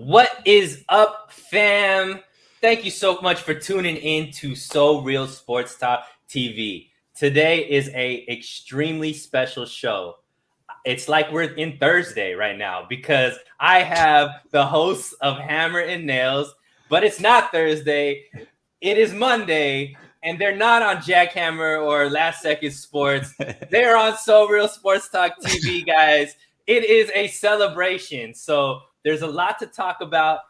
What is up, fam? Thank you so much for tuning in to So Real Sports Talk TV. Today is a extremely special show. It's like we're in Thursday right now because I have the hosts of Hammer and Nails, but it's not Thursday. It is Monday, and they're not on Jackhammer or Last Second Sports. They're on So Real Sports Talk TV, guys. It is a celebration. So there's a lot to talk about.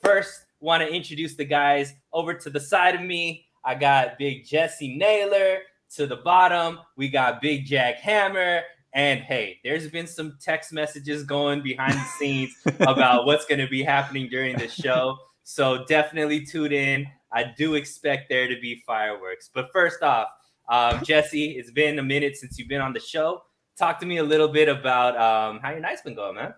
First, want to introduce the guys over to the side of me. I got Big Jesse Naylor. To the bottom, we got Big Jack Hammer. And hey, there's been some text messages going behind the scenes about what's going to be happening during the show. So definitely tune in. I do expect there to be fireworks. But first off, Jesse, it's been a minute since you've been on the show. Talk to me a little bit about how your night's been going, man.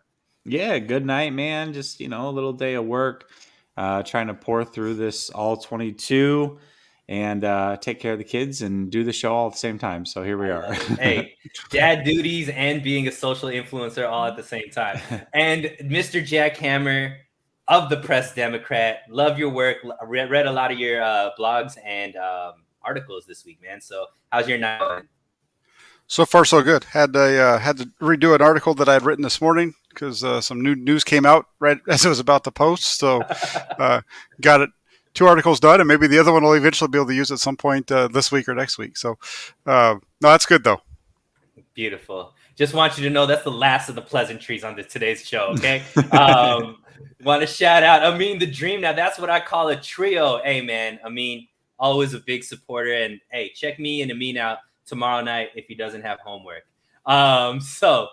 Yeah, good night, man. Just, a little day of work, trying to pour through this all 22 and take care of the kids and do the show all at the same time. So here we are. Hey, dad duties and being a social influencer all at the same time. And Mr. Jack Hammer of the Press Democrat, love your work. Read a lot of your blogs and articles this week, man. So how's your night going? So far, so good. Had to redo an article that I had written this morning because some new news came out right as it was about to post. So got it. 2 articles done, and maybe the other one will eventually be able to use at some point this week or next week. So no, that's good though. Beautiful. Just want you to know that's the last of the pleasantries on today's show. Okay. Want to shout out Amin the Dream. Now that's what I call a trio. Hey man, Amin, always a big supporter. And hey, check me and Amin out tomorrow night if he doesn't have homework. So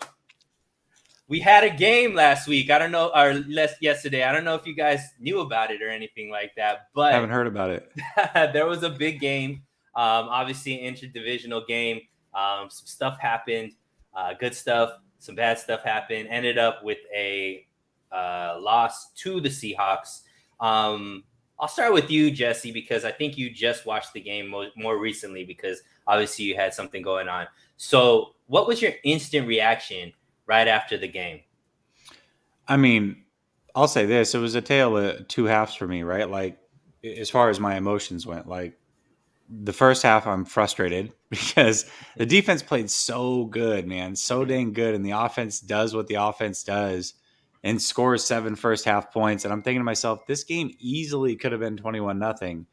we had a game last week. I don't know, or yesterday. I don't know if you guys knew about it or anything like that, but I haven't heard about it. There was a big game. Obviously an interdivisional game. Some stuff happened, good stuff, some bad stuff happened. Ended up with a loss to the Seahawks. I'll start with you, Jesse, because I think you just watched the game more recently because obviously you had something going on. So what was your instant reaction right after the game? I mean, I'll say this. It was a tale of 2 halves for me, right? Like, as far as my emotions went, like, the first half I'm frustrated because the defense played so good, man, so dang good. And the offense does what the offense does and scores 7 first half points. And I'm thinking to myself, this game easily could have been 21-0.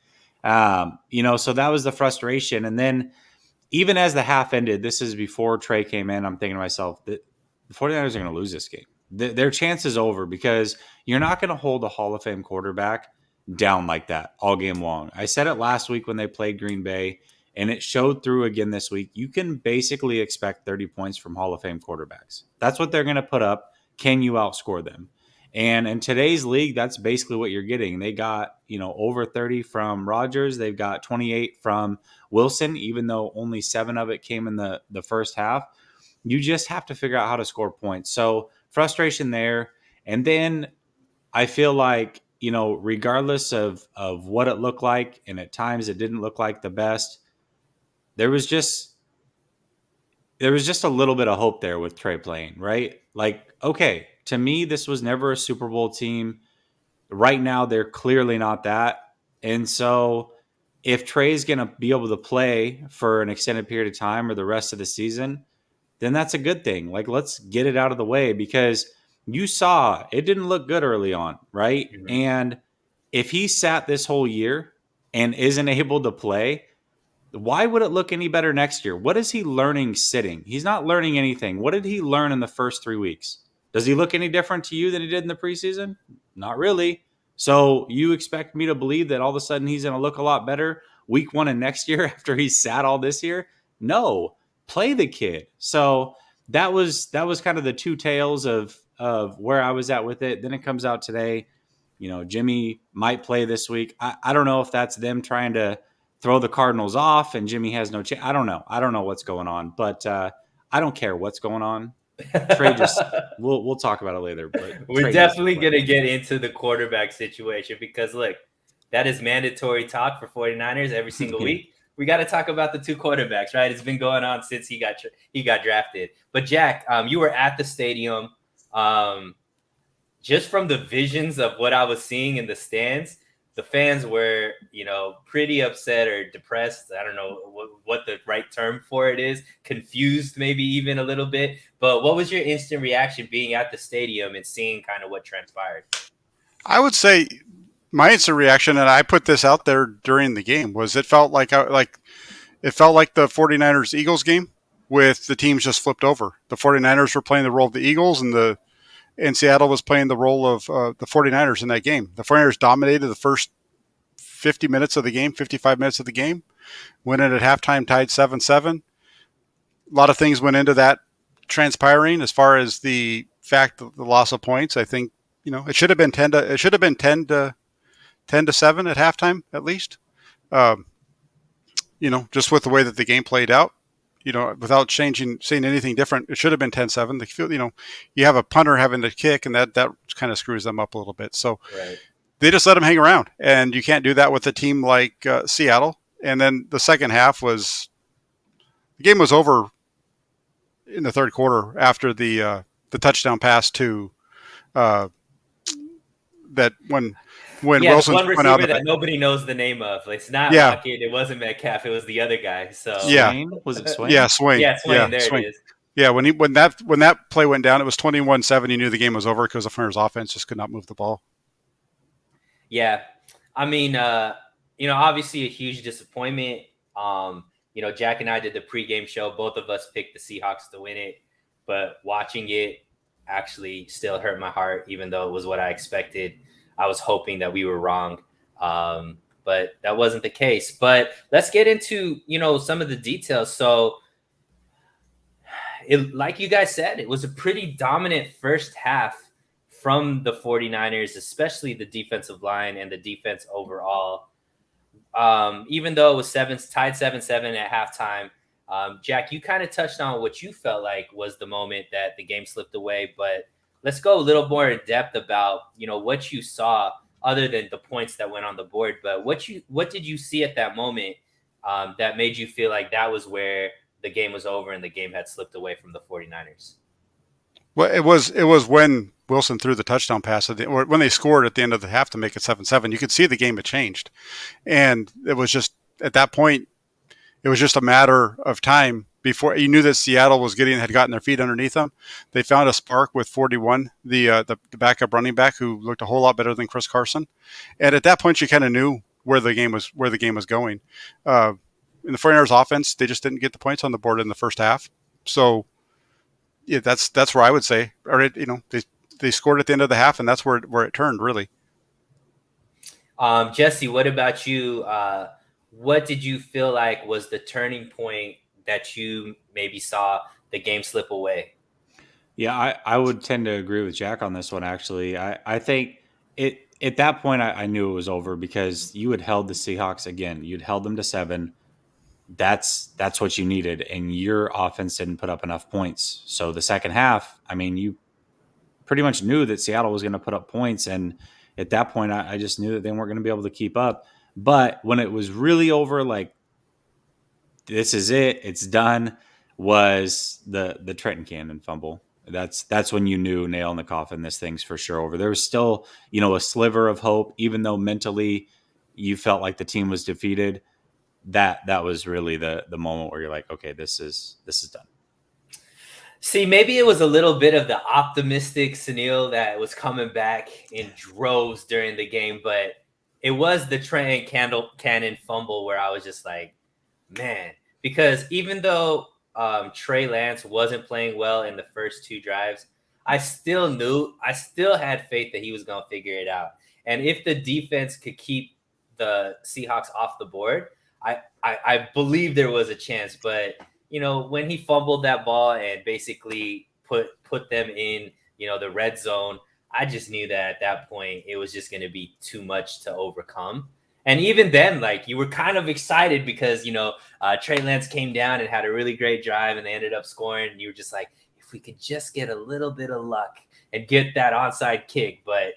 So that was the frustration. And then even as the half ended, this is before Trey came in, I'm thinking to myself that the 49ers are going to lose this game. Their chance is over because you're not going to hold a Hall of Fame quarterback down like that all game long. I said it last week when they played Green Bay, and it showed through again this week. You can basically expect 30 points from Hall of Fame quarterbacks. That's what they're going to put up. Can you outscore them? And in today's league, that's basically what you're getting. They got, over 30 from Rodgers. They've got 28 from Wilson, even though only 7 of it came in the first half. You just have to figure out how to score points. So frustration there. And then I feel like, regardless of what it looked like, and at times it didn't look like the best, there was just a little bit of hope there with Trey playing, right? Like, okay, to me, this was never a Super Bowl team. Right now, they're clearly not that. And so if Trey's going to be able to play for an extended period of time or the rest of the season, then that's a good thing. Like, let's get it out of the way because you saw it didn't look good early on, right? Mm-hmm. And if he sat this whole year and isn't able to play, why would it look any better next year? What is he learning sitting? He's not learning anything. What did he learn in the first 3 weeks? Does he look any different to you than he did in the preseason? Not really. So you expect me to believe that all of a sudden he's going to look a lot better week 1 and next year after he's sat all this year? No. Play the kid. So that was kind of the 2 tales of where I was at with it. Then it comes out today, Jimmy might play this week. I don't know if that's them trying to throw the Cardinals off and Jimmy has no chance. I don't know what's going on, but I don't care what's going on. Trey we'll talk about it later. But we're definitely going to get into the quarterback situation because look, that is mandatory talk for 49ers every single week. We got to talk about the 2 quarterbacks, right? It's been going on since he got drafted. But Jack, you were at the stadium. just from the visions of what I was seeing in the stands, the fans were, pretty upset or depressed. I don't know what the right term for it is. Confused, maybe even a little bit. But what was your instant reaction being at the stadium and seeing kind of what transpired? I would say my instant reaction, and I put this out there during the game, was it felt like the 49ers Eagles game with the teams just flipped over. The 49ers were playing the role of the Eagles, and Seattle was playing the role of the 49ers in that game. The 49ers dominated the first 50 minutes of the game, 55 minutes of the game, went in at halftime tied 7-7. A lot of things went into that transpiring as far as the fact of the loss of points. I think, it should have been 10 to 7 at halftime at least. Just with the way that the game played out, without saying anything different, it should have been 10-7. They feel, you have a punter having to kick, and that kind of screws them up a little bit. So Right. They just let them hang around, and you can't do that with a team like Seattle. And then the second half the game was over in the third quarter after the touchdown pass to that when Wilson one went out receiver of that it. nobody knows the name of. It's not Yeah. Lockett. It wasn't Metcalf. It was the other guy. So Yeah. Swain? Was it Swain? Yeah, Swain. Yeah, Swain. There Swain. it is. Yeah, when that play went down, it was 21-7. You knew the game was over because the Flyers offense just could not move the ball. Yeah. I mean, obviously a huge disappointment. Jack and I did the pregame show. Both of us picked the Seahawks to win it, but watching it actually still hurt my heart, even though it was what I expected. I was hoping that we were wrong, but that wasn't the case. But let's get into, some of the details. So, like you guys said, it was a pretty dominant first half from the 49ers, especially the defensive line and the defense overall. Even though it was tied 7-7 at halftime, Jack, you kind of touched on what you felt like was the moment that the game slipped away, but let's go a little more in depth about, what you saw other than the points that went on the board. But what did you see at that moment that made you feel like that was where the game was over and the game had slipped away from the 49ers? Well, it was when Wilson threw the touchdown pass or when they scored at the end of the half to make it 7-7. You could see the game had changed, and it was just at that point, it was just a matter of time before you knew that Seattle had gotten their feet underneath them. They found a spark with 41, the backup running back who looked a whole lot better than Chris Carson, and at that point, you kind of knew where the game was going. In the 49ers offense, they just didn't get the points on the board in the first half, so. Yeah, that's where I would say, they scored at the end of the half, and that's where it turned really. Jesse, what about you? What did you feel like was the turning point that you maybe saw the game slip away? Yeah, I would tend to agree with Jack on this one. Actually, I think at that point I knew it was over because you had held the Seahawks again. You'd held them to 7. That's what you needed, and your offense didn't put up enough points. So the second half, I mean, you pretty much knew that Seattle was going to put up points, and at that point, I just knew that they weren't going to be able to keep up. But when it was really over, like this is it, it's done, was the Trenton Cannon fumble. That's when you knew nail in the coffin. This thing's for sure over. There was still a sliver of hope, even though mentally you felt like the team was defeated. That was really the moment where you're like, okay, this is done. See, maybe it was a little bit of the optimistic Sunil that was coming back in droves during the game, but it was the Trent Cannon fumble where I was just like, man, because even though Trey Lance wasn't playing well in the first 2 drives, I still had faith that he was going to figure it out. And if the defense could keep the Seahawks off the board, I believe there was a chance, but when he fumbled that ball and basically put them in, the red zone, I just knew that at that point it was just going to be too much to overcome. And even then, like, you were kind of excited because, Trey Lance came down and had a really great drive and they ended up scoring. And you were just like, if we could just get a little bit of luck and get that onside kick. But,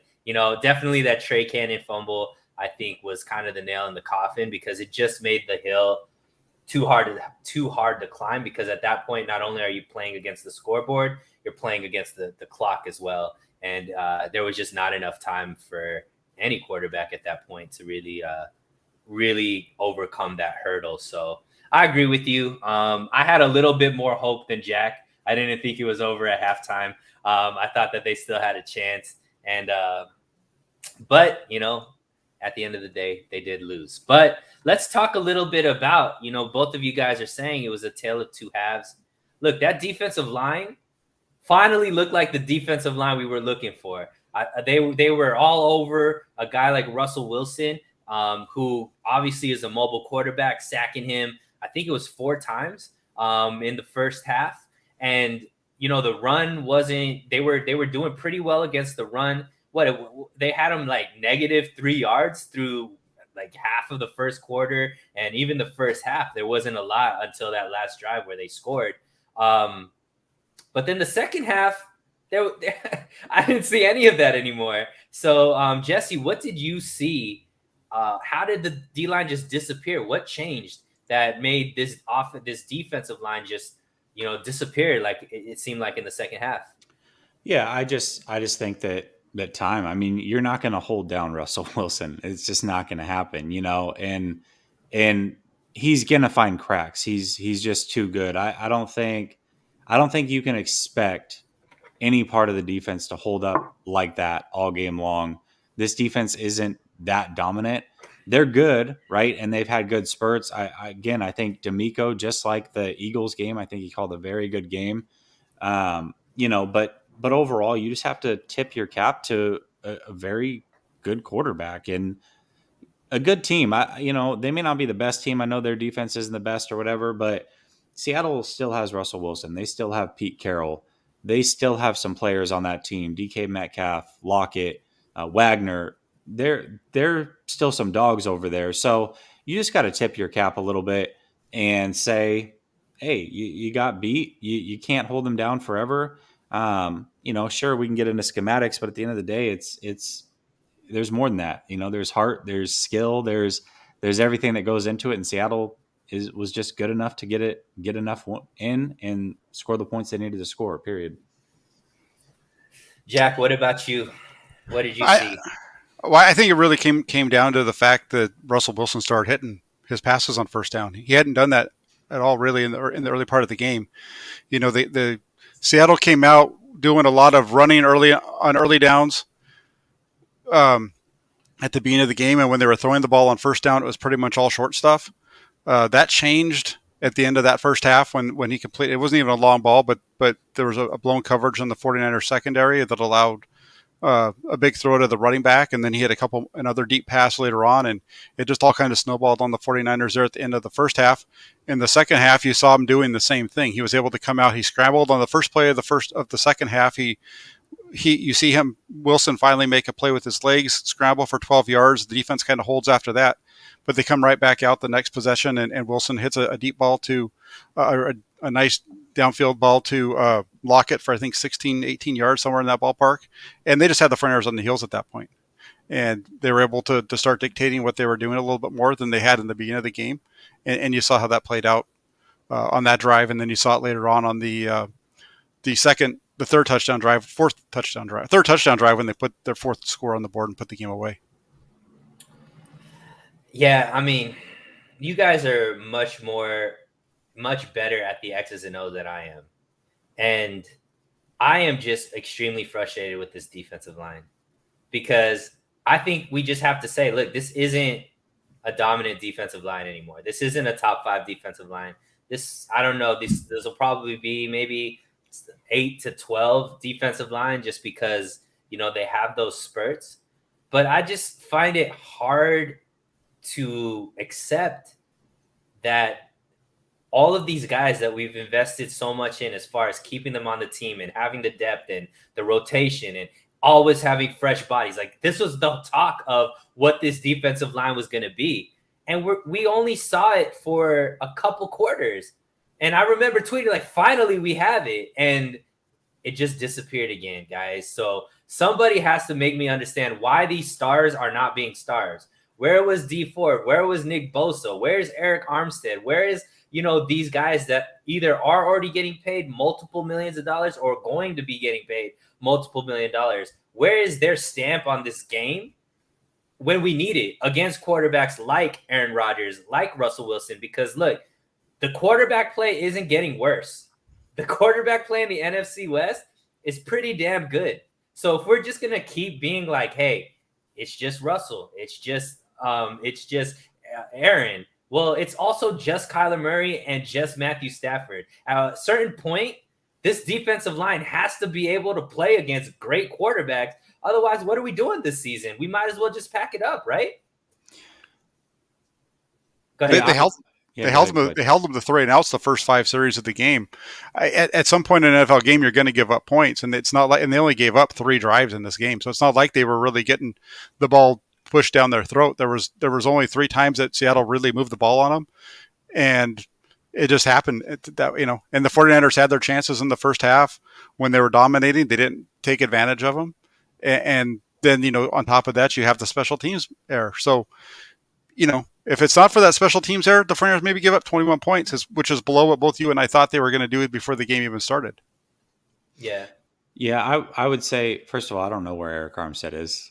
definitely that Trey Cannon fumble, I think, was kind of the nail in the coffin because it just made the hill too hard to climb, because at that point, not only are you playing against the scoreboard, you're playing against the clock as well. And there was just not enough time for any quarterback at that point to really overcome that hurdle. So I agree with you. I had a little bit more hope than Jack. I didn't think it was over at halftime. I thought that they still had a chance. And but, at the end of the day, they did lose. But let's talk a little bit about, both of you guys are saying it was a tale of two halves. Look, that defensive line finally looked like the defensive line we were looking for. They were all over a guy like Russell Wilson, who obviously is a mobile quarterback, sacking him, I think it was 4 times in the first half. And, the run wasn't – they were doing pretty well against the run. They had them like -3 yards through like half of the first quarter, and even the first half, there wasn't a lot until that last drive where they scored. But then the second half, I didn't see any of that anymore. So, Jesse, what did you see? How did the D-line just disappear? What changed that made this defensive line just, disappear like it seemed like in the second half? Yeah, I just think that time. I mean, you're not going to hold down Russell Wilson. It's just not going to happen, and he's going to find cracks. He's just too good. I don't think you can expect any part of the defense to hold up like that all game long. This defense isn't that dominant. They're good, right? And they've had good spurts. I think D'Amico, just like the Eagles game, I think he called a very good game. But overall, you just have to tip your cap to a very good quarterback and a good team. They may not be the best team. I know their defense isn't the best or whatever, but Seattle still has Russell Wilson. They still have Pete Carroll. They still have some players on that team, DK Metcalf, Lockett, Wagner. They're still some dogs over there. So you just got to tip your cap a little bit and say, hey, you got beat. You can't hold them down forever. Sure, we can get into schematics, but at the end of the day, it's there's more than that. There's heart, there's skill, there's everything that goes into it. And Seattle was just good enough to get enough in and score the points they needed to score. Period. Jack, what about you? What did you see? I think it really came down to the fact that Russell Wilson started hitting his passes on first down. He hadn't done that at all really in the early part of the game. The Seattle came out doing a lot of running on early downs at the beginning of the game, and when they were throwing the ball on first down, it was pretty much all short stuff. That changed at the end of that first half when he completed. It wasn't even a long ball, but there was a blown coverage in the 49ers secondary that allowed a big throw to the running back, and then he had another deep pass later on, and it just all kind of snowballed on the 49ers there at the end of the first half. In the second half, you saw him doing the same thing. He was able to come out. He scrambled on the first play of the second half. You see him, Wilson, finally make a play with his legs, scramble for 12 yards. The defense kind of holds after that, but they come right back out the next possession, and Wilson hits a deep ball to a nice downfield ball to Lockett for, I think, 16, 18 yards, somewhere in that ballpark. And they just had the 49ers on the heels at that point. And they were able to start dictating what they were doing a little bit more than they had in the beginning of the game. And you saw how that played out on that drive. And then you saw it later on the third touchdown drive when they put their fourth score on the board and put the game away. Yeah, I mean, you guys are much better at the X's and O's than I am. And I am just extremely frustrated with this defensive line because I think we just have to say, look, this isn't a dominant defensive line anymore. This isn't a top 5 defensive line. I don't know, this will probably be maybe 8 to 12 defensive line just because, they have those spurts. But I just find it hard to accept that all of these guys that we've invested so much in as far as keeping them on the team and having the depth and the rotation and always having fresh bodies, like this was the talk of what this defensive line was going to be. And we only saw it for a couple quarters. And I remember tweeting like, finally we have it. And it just disappeared again, guys. So somebody has to make me understand why these stars are not being stars. Where was D Ford? Where was Nick Bosa? Where's Eric Armstead? Where is these guys that either are already getting paid multiple millions of dollars or going to be getting paid multiple $1 million. Where is their stamp on this game when we need it against quarterbacks like Aaron Rodgers, like Russell Wilson? Because look, the quarterback play isn't getting worse. The quarterback play in the NFC West is pretty damn good. So if we're just gonna keep being like, hey, it's just Russell, it's just Aaron. Well, it's also just Kyler Murray and just Matthew Stafford. At a certain point, this defensive line has to be able to play against great quarterbacks. Otherwise, what are we doing this season? We might as well just pack it up, right? Go ahead. They held them to 3 and outs the first 5 series of the game. At some point in an NFL game, you're going to give up points, and it's not like, and they only gave up 3 drives in this game, so it's not like they were really getting the ball pushed down their throat. There was only 3 times that Seattle really moved the ball on them, and it just happened that And the 49ers had their chances in the first half when they were dominating. They didn't take advantage of them, and then on top of that, you have the special teams error. So if it's not for that special teams error, the 49ers maybe give up 21 points, which is below what both you and I thought they were going to do before the game even started. Yeah. Yeah, I would say, first of all, I don't know where Eric Armstead is.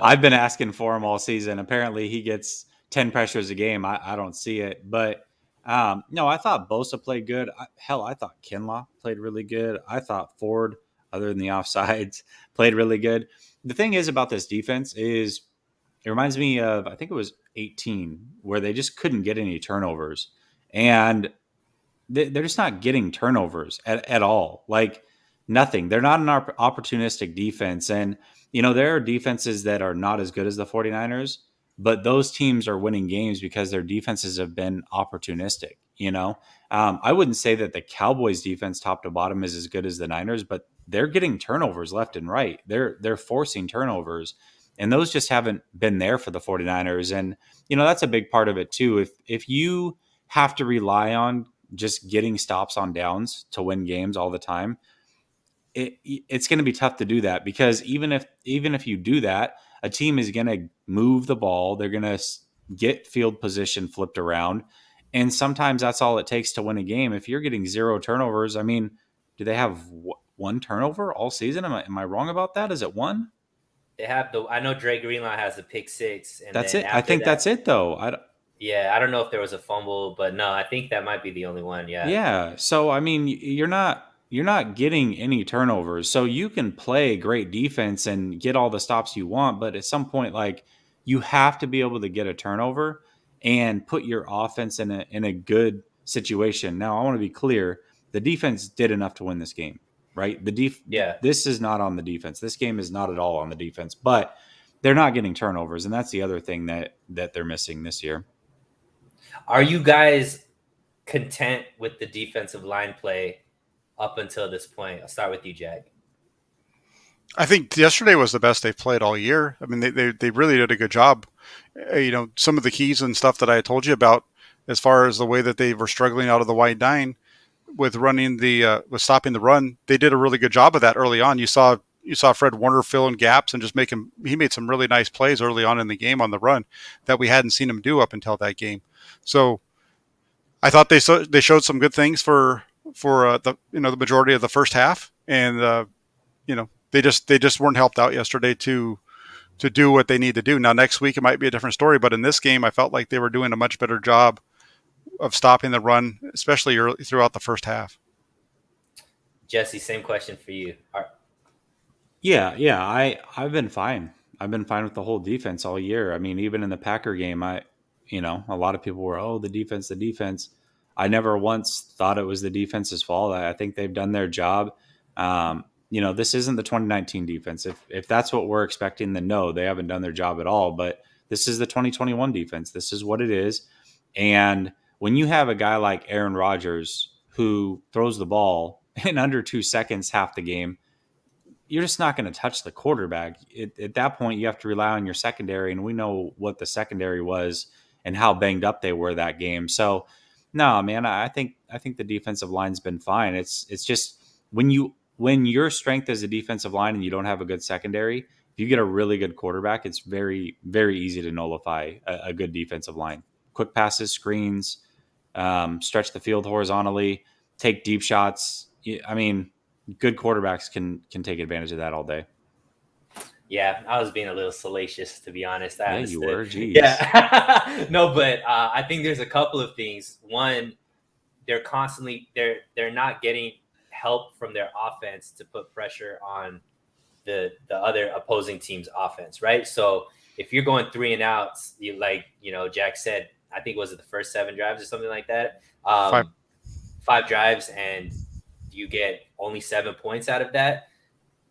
I've been asking for him all season. Apparently he gets 10 pressures a game. I don't see it. But no, I thought Bosa played good. I thought Kinlaw played really good. I thought Ford, other than the offsides, played really good. The thing is about this defense is it reminds me of, I think it was 18, where they just couldn't get any turnovers. And they're just not getting turnovers at all. Like nothing. They're not an opportunistic defense. And, there are defenses that are not as good as the 49ers, but those teams are winning games because their defenses have been opportunistic. I wouldn't say that the Cowboys defense top to bottom is as good as the Niners, but they're getting turnovers left and right. They're forcing turnovers. And those just haven't been there for the 49ers. And, that's a big part of it too. If you have to rely on just getting stops on downs to win games all the time, it's going to be tough to do that, because even if you do that, a team is going to move the ball. They're going to get field position flipped around. And sometimes that's all it takes to win a game. If you're getting 0 turnovers, I mean, do they have 1 turnover all season? Am I wrong about that? Is it 1? They have I know Dre Greenlaw has the pick 6. And that's it. I think that's it though. Yeah, I don't know if there was a fumble, but no, I think that might be the only one. Yeah. Yeah. So I mean, you're not getting any turnovers. So you can play great defense and get all the stops you want, but at some point, like, you have to be able to get a turnover and put your offense in a good situation. Now, I want to be clear: the defense did enough to win this game, right? This is not on the defense. This game is not at all on the defense, but they're not getting turnovers, and that's the other thing that they're missing this year. Are you guys content with the defensive line play up until this point? I'll start with you, Jack. I think yesterday was the best they've played all year. I mean, they really did a good job. Some of the keys and stuff that I told you about, as far as the way that they were struggling out of the wide 9 with running with stopping the run, they did a really good job of that early on. You saw Fred Warner fill in gaps and just he made some really nice plays early on in the game on the run that we hadn't seen him do up until that game. So I thought they showed some good things for the majority of the first half, and they just weren't helped out yesterday to do what they need to do. Now next week it might be a different story, but in this game I felt like they were doing a much better job of stopping the run, especially early throughout the first half. Jesse, same question for you. Yeah. I've been fine. I've been fine with the whole defense all year. I mean, even in the Packer game, a lot of people were, the defense. I never once thought it was the defense's fault. I think they've done their job. This isn't the 2019 defense. If that's what we're expecting, then no, they haven't done their job at all. But this is the 2021 defense. This is what it is. And when you have a guy like Aaron Rodgers who throws the ball in under 2 seconds half the game, you're just not going to touch the quarterback. At that point, you have to rely on your secondary, and we know what the secondary was and how banged up they were that game. So, no, man, I think the defensive line's been fine. It's just when your strength as a defensive line and you don't have a good secondary, if you get a really good quarterback, it's very, very easy to nullify a good defensive line. Quick passes, screens, stretch the field horizontally, take deep shots. I mean, good quarterbacks can take advantage of that all day. Yeah, I was being a little salacious, to be honest. I Yeah, you understood. were. Jeez. Yeah, no, but I think there's a couple of things. One, they're not getting help from their offense to put pressure on the other opposing team's offense, right? So if you're going 3 and outs, Jack said, I think was it the first 7 drives or something like that, 5 drives, and you get only 7 points out of that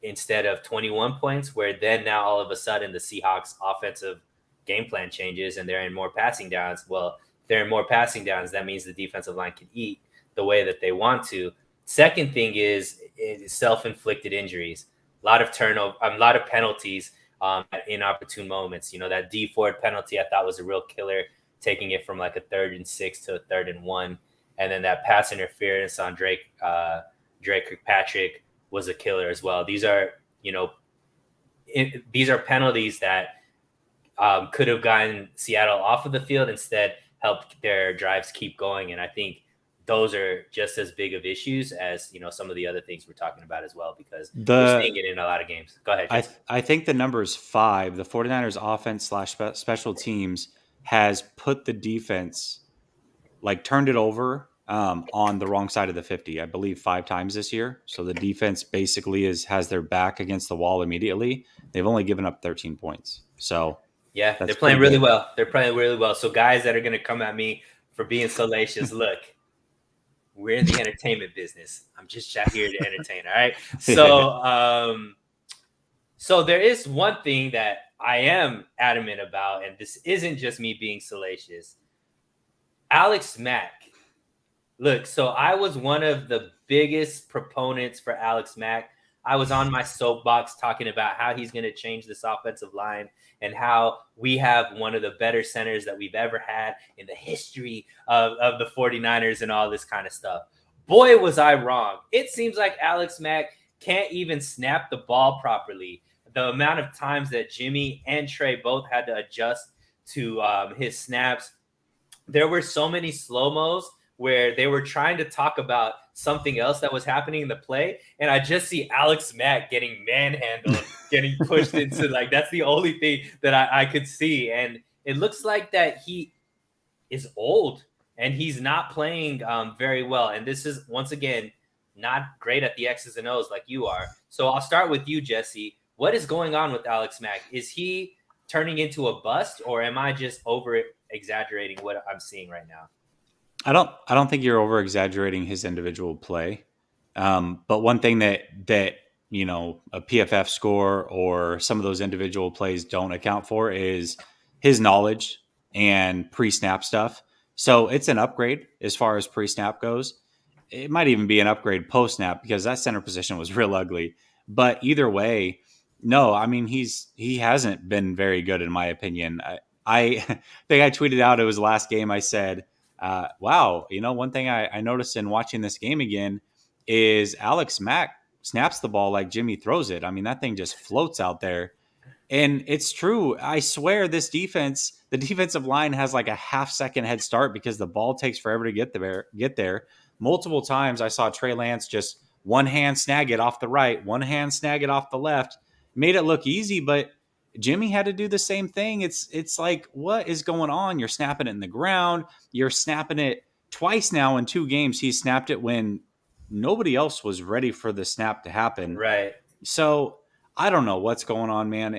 instead of 21 points, where then now all of a sudden the Seahawks offensive game plan changes and they're in more passing downs. Well, if they're in more passing downs, that means the defensive line can eat the way that they want to. Second thing is self-inflicted injuries. A lot of turnover, a lot of penalties at inopportune moments. That D Ford penalty I thought was a real killer, taking it from like a 3rd and 6 to a 3rd and 1. And then that pass interference on Drake Kirkpatrick was a killer as well. These are penalties that could have gotten Seattle off of the field, instead helped their drives keep going. And I think those are just as big of issues as some of the other things we're talking about as well, because we're seeing it in a lot of games. Go ahead. I think the number is 5. The 49ers offense / special teams has put the defense, turned it over on the wrong side of the 50, I believe 5 times this year. So the defense basically has their back against the wall immediately. They've only given up 13 points. So yeah, they're playing really well. They're playing really well. So guys that are going to come at me for being salacious, look, we're in the entertainment business. I'm just here to entertain. All right. So there is one thing that I am adamant about, and this isn't just me being salacious. Alex Mack. Look, so I was one of the biggest proponents for Alex Mack. I was on my soapbox talking about how he's going to change this offensive line and how we have one of the better centers that we've ever had in the history of the 49ers and all this kind of stuff. Boy, was I wrong. It seems like Alex Mack can't even snap the ball properly. The amount of times that Jimmy and Trey both had to adjust to his snaps. There were so many slow-mos where they were trying to talk about something else that was happening in the play, and I just see Alex Mack getting manhandled, getting pushed into, that's the only thing that I could see. And it looks like that he is old and he's not playing very well. And this is, once again, not great at the X's and O's like you are. So I'll start with you, Jesse. What is going on with Alex Mack? Is he turning into a bust, or am I just over-exaggerating what I'm seeing right now? I don't think you're over exaggerating his individual play. But one thing that a PFF score or some of those individual plays don't account for is his knowledge and pre-snap stuff. So it's an upgrade as far as pre-snap goes. It might even be an upgrade post-snap, because that center position was real ugly. But either way, no, I mean, he hasn't been very good in my opinion. I think I tweeted out, it was the last game, I said, wow, one thing I noticed in watching this game again is Alex Mack snaps the ball like Jimmy throws it. I mean, that thing just floats out there. And it's true. I swear the defensive line has like a half-second head start because the ball takes forever to get there. Multiple times I saw Trey Lance just one hand snag it off the right, one hand snag it off the left. Made it look easy, but Jimmy had to do the same thing. It's like, what is going on? You're snapping it in the ground. You're snapping it twice now in 2 games. He snapped it when nobody else was ready for the snap to happen. Right. So I don't know what's going on, man.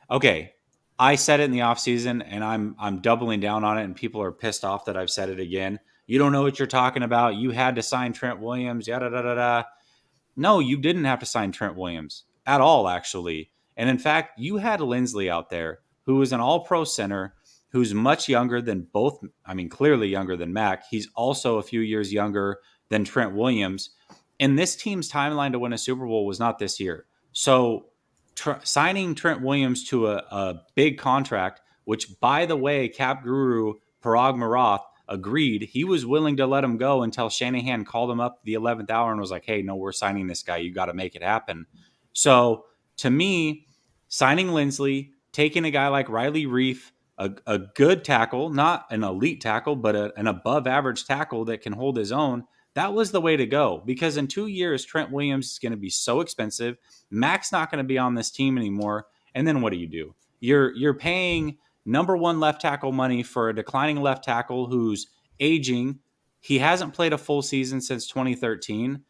Okay. I said it in the offseason, and I'm doubling down on it, and people are pissed off that I've said it again. You don't know what you're talking about. You had to sign Trent Williams, yada, da, da, da. No, you didn't have to sign Trent Williams at all, actually. And in fact, you had Lindsley out there, who is an all-pro center, who's much younger than both. I mean, clearly younger than Mac. He's also a few years younger than Trent Williams. And this team's timeline to win a Super Bowl was not this year. So signing Trent Williams to a big contract, which, by the way, cap guru Parag Marath agreed, he was willing to let him go until Shanahan called him up the 11th hour and was like, hey, no, we're signing this guy. You got to make it happen. So to me, signing Lindsley, taking a guy like Riley Reif, a good tackle, not an elite tackle, but an above average tackle that can hold his own, that was the way to go. Because in 2 years, Trent Williams is going to be so expensive. Mac's not going to be on this team anymore. And then what do? You're paying number one left tackle money for a declining left tackle who's aging. He hasn't played a full season since 2013.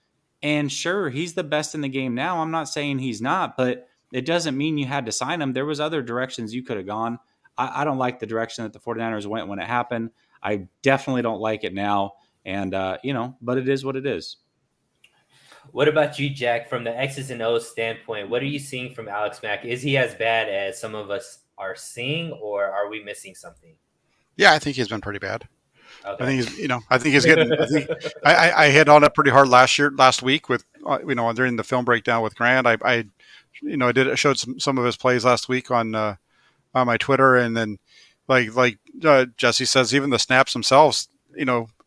And sure, he's the best in the game now. I'm not saying he's not, but it doesn't mean you had to sign him. There was other directions you could have gone. I don't like the direction that the 49ers went when it happened. I definitely don't like it now. And, but it is what it is. What about you, Jack? From the X's and O's standpoint, what are you seeing from Alex Mack? Is he as bad as some of us are seeing, or are we missing something? Yeah, I think he's been pretty bad. Okay. I think he's getting. I hit on it pretty hard last week with during the film breakdown with Grant. I showed some of his plays last week on my Twitter, and then like Jesse says, even the snaps themselves,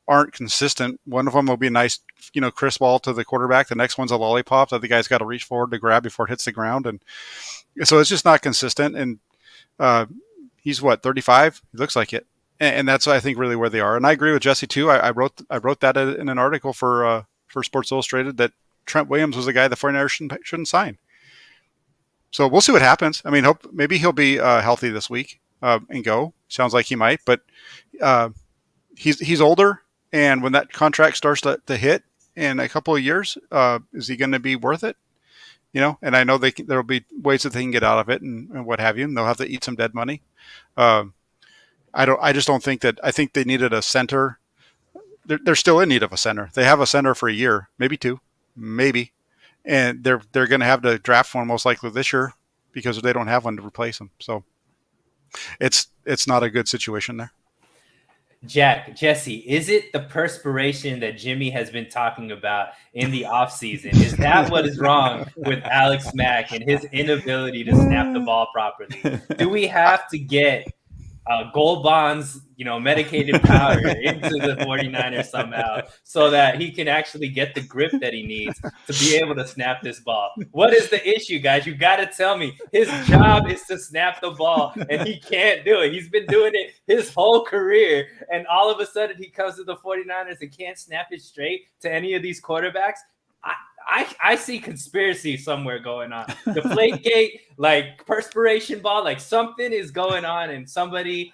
aren't consistent. One of them will be a nice, crisp ball to the quarterback. The next one's a lollipop that the guy's got to reach forward to grab before it hits the ground, and so it's just not consistent. And he's 35? He looks like it. And that's, I think, really where they are. And I agree with Jesse too. I wrote that in an article for Sports Illustrated that Trent Williams was a guy the 49ers shouldn't sign. So we'll see what happens. I mean, maybe he'll be healthy this week and go. Sounds like he might, but he's older, and when that contract starts to hit in a couple of years, is he going to be worth it? And I know there will be ways that they can get out of it and what have you. And they'll have to eat some dead money. I just don't think that. I think they needed a center. They're still in need of a center. They have a center for a year, maybe two, maybe, and they're going to have to draft one most likely this year because they don't have one to replace him. So it's not a good situation there. Jack, Jesse, is it the perspiration that Jimmy has been talking about in the offseason? Is that what is wrong with Alex Mack and his inability to snap the ball properly? Do we have to get Gold Bond's, medicated powder into the 49ers somehow so that he can actually get the grip that he needs to be able to snap this ball? What is the issue, guys? You got to tell me. His job is to snap the ball, and he can't do it. He's been doing it his whole career, and all of a sudden he comes to the 49ers and can't snap it straight to any of these quarterbacks. I see conspiracy somewhere going on. Deflategate, like perspiration ball, like something is going on, and somebody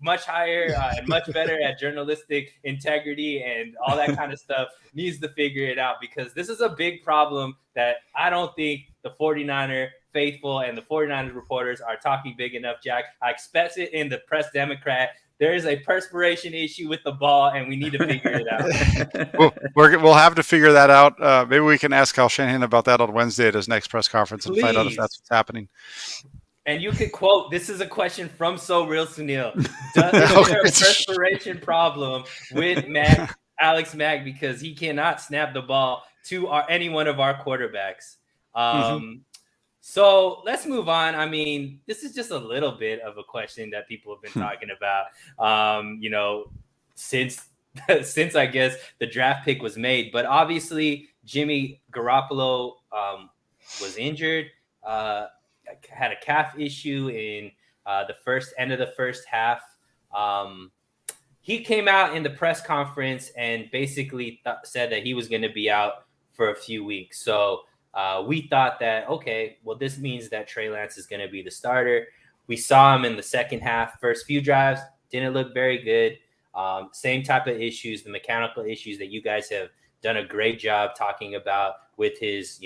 much higher and much better at journalistic integrity and all that kind of stuff needs to figure it out, because this is a big problem that I don't think the 49er faithful and the 49ers reporters are talking big enough, Jack. I expect it in the Press Democrat. There is a perspiration issue with the ball, and we need to figure it out. We'll have to figure that out. Maybe we can ask Kyle Shanahan about that on Wednesday at his next press conference and find out if that's what's happening. And you could quote, this is a question from So Real Sunil. Is there a perspiration problem with Alex Mack because he cannot snap the ball to any one of our quarterbacks? So let's move on. I mean, this is just a little bit of a question that people have been talking about, since I guess the draft pick was made. But obviously, Jimmy Garoppolo was injured, had a calf issue in the end of the first half. He came out in the press conference and basically said that he was going to be out for a few weeks. So we thought that, okay, well, this means that Trey Lance is going to be the starter. We saw him in the second half, first few drives, didn't look very good. Same type of issues, the mechanical issues that you guys have done a great job talking about with his,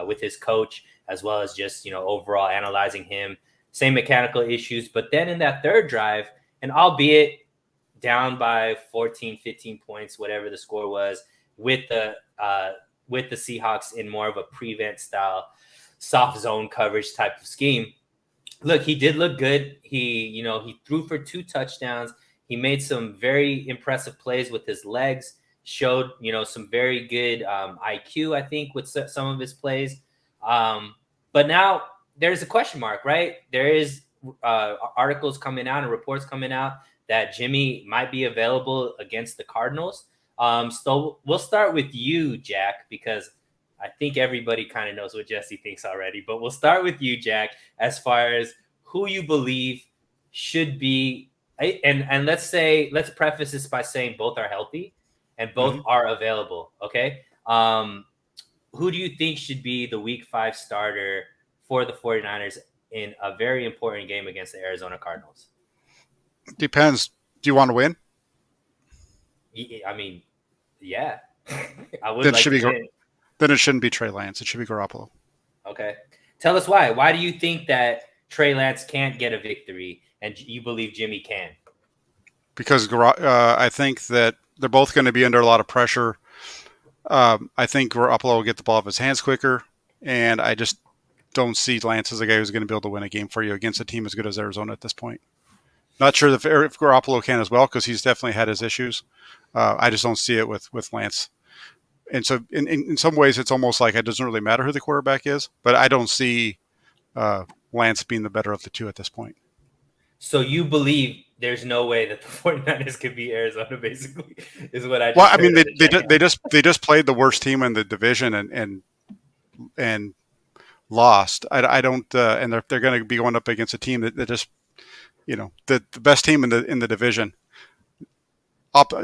with his coach, as well as just, overall analyzing him. Same mechanical issues. But then in that third drive, and albeit down by 14, 15 points, whatever the score was, with the Seahawks in more of a prevent style, soft zone coverage type of scheme. Look, he did look good. He threw for 2 touchdowns. He made some very impressive plays with his legs, showed, some very good IQ, I think, with some of his plays. But now there's a question mark, right? There is articles coming out and reports coming out that Jimmy might be available against the Cardinals. So we'll start with you, Jack, because I think everybody kind of knows what Jesse thinks already. But we'll start with you, Jack, as far as who you believe should be, and let's preface this by saying both are healthy and both are available. Okay. Who do you think should be the week 5 starter for the 49ers in a very important game against the Arizona Cardinals? Depends. Do you want to win? I mean, yeah, I would Then it like should to be. win. Then it shouldn't be Trey Lance. It should be Garoppolo. Okay. Tell us why. Why do you think that Trey Lance can't get a victory and you believe Jimmy can? Because I think that they're both going to be under a lot of pressure. I think Garoppolo will get the ball off his hands quicker, and I just don't see Lance as a guy who's going to be able to win a game for you against a team as good as Arizona at this point. Not sure if Garoppolo can as well, because he's definitely had his issues. I just don't see it with Lance. And so in some ways, it's almost like it doesn't really matter who the quarterback is, but I don't see Lance being the better of the two at this point. So you believe there's no way that the 49ers could beat Arizona, basically, is what I just Well, I heard mean, in the chat. they just played the worst team in the division and lost. I don't, and they're going to be going up against a team that just, the best team in the division.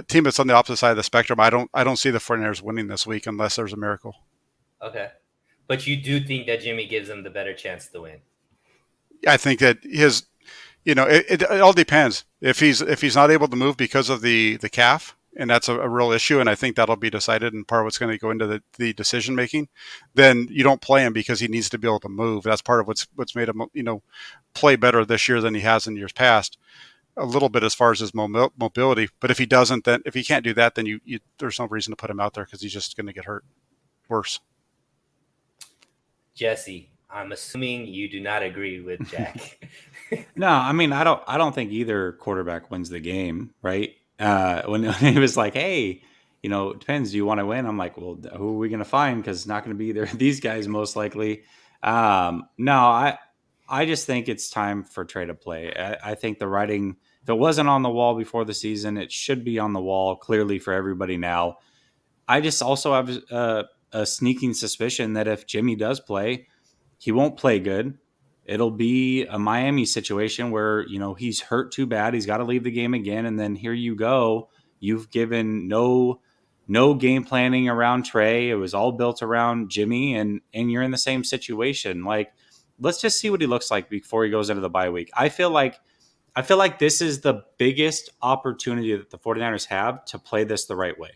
Team that's on the opposite side of the spectrum. I don't see the 49ers winning this week unless there's a miracle. Okay. But you do think that Jimmy gives them the better chance to win? I think that it all depends. If he's not able to move because of the calf, and that's a real issue, and I think that'll be decided and part of what's going to go into the decision making, then you don't play him because he needs to be able to move. That's part of what's made him play better this year than he has in years past. A little bit as far as his mobility, but if he can't do that, then there's no reason to put him out there because he's just going to get hurt worse. Jesse, I'm assuming you do not agree with Jack. No, I mean, I don't think either quarterback wins the game, right? When he was like, "Hey, it depends. Do you want to win?" I'm like, "Well, who are we going to find? Because it's not going to be either of these guys most likely." No, I just think it's time for Trey to play. I think the writing, if it wasn't on the wall before the season, it should be on the wall clearly for everybody now. I just also have a sneaking suspicion that if Jimmy does play, he won't play good. It'll be a Miami situation where, he's hurt too bad. He's got to leave the game again. And then here you go. You've given no game planning around Trey. It was all built around Jimmy, and you're in the same situation. Like, let's just see what he looks like before he goes into the bye week. I feel like this is the biggest opportunity that the 49ers have to play this the right way.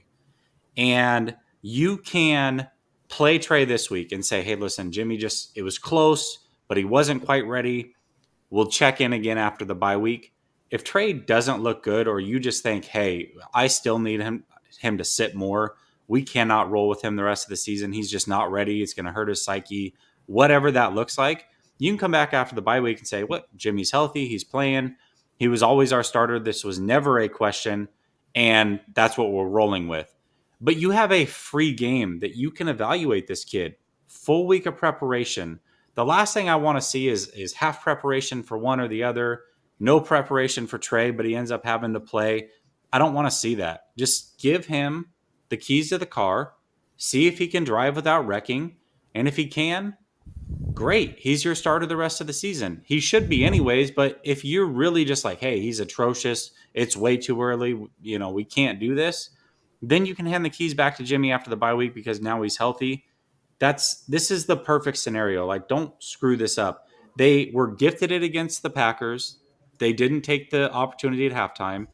And you can play Trey this week and say, hey, listen, Jimmy it was close, but he wasn't quite ready. We'll check in again after the bye week. If Trey doesn't look good, or you just think, hey, I still need him to sit more, we cannot roll with him the rest of the season. He's just not ready. It's going to hurt his psyche. Whatever that looks like, you can come back after the bye week and say, what? Jimmy's healthy. He's playing. He was always our starter. This was never a question. And that's what we're rolling with. But you have a free game that you can evaluate this kid. Full week of preparation. The last thing I want to see is half preparation for one or the other, no preparation for Trey, but he ends up having to play. I don't want to see that. Just give him the keys to the car, see if he can drive without wrecking, and if he can, great. He's your starter the rest of the season. He should be anyways, but if you're really just like, hey, he's atrocious, it's way too early, we can't do this, then you can hand the keys back to Jimmy after the bye week because now he's healthy. This is the perfect scenario. Like, don't screw this up. They were gifted it against the Packers. They didn't take the opportunity at halftime.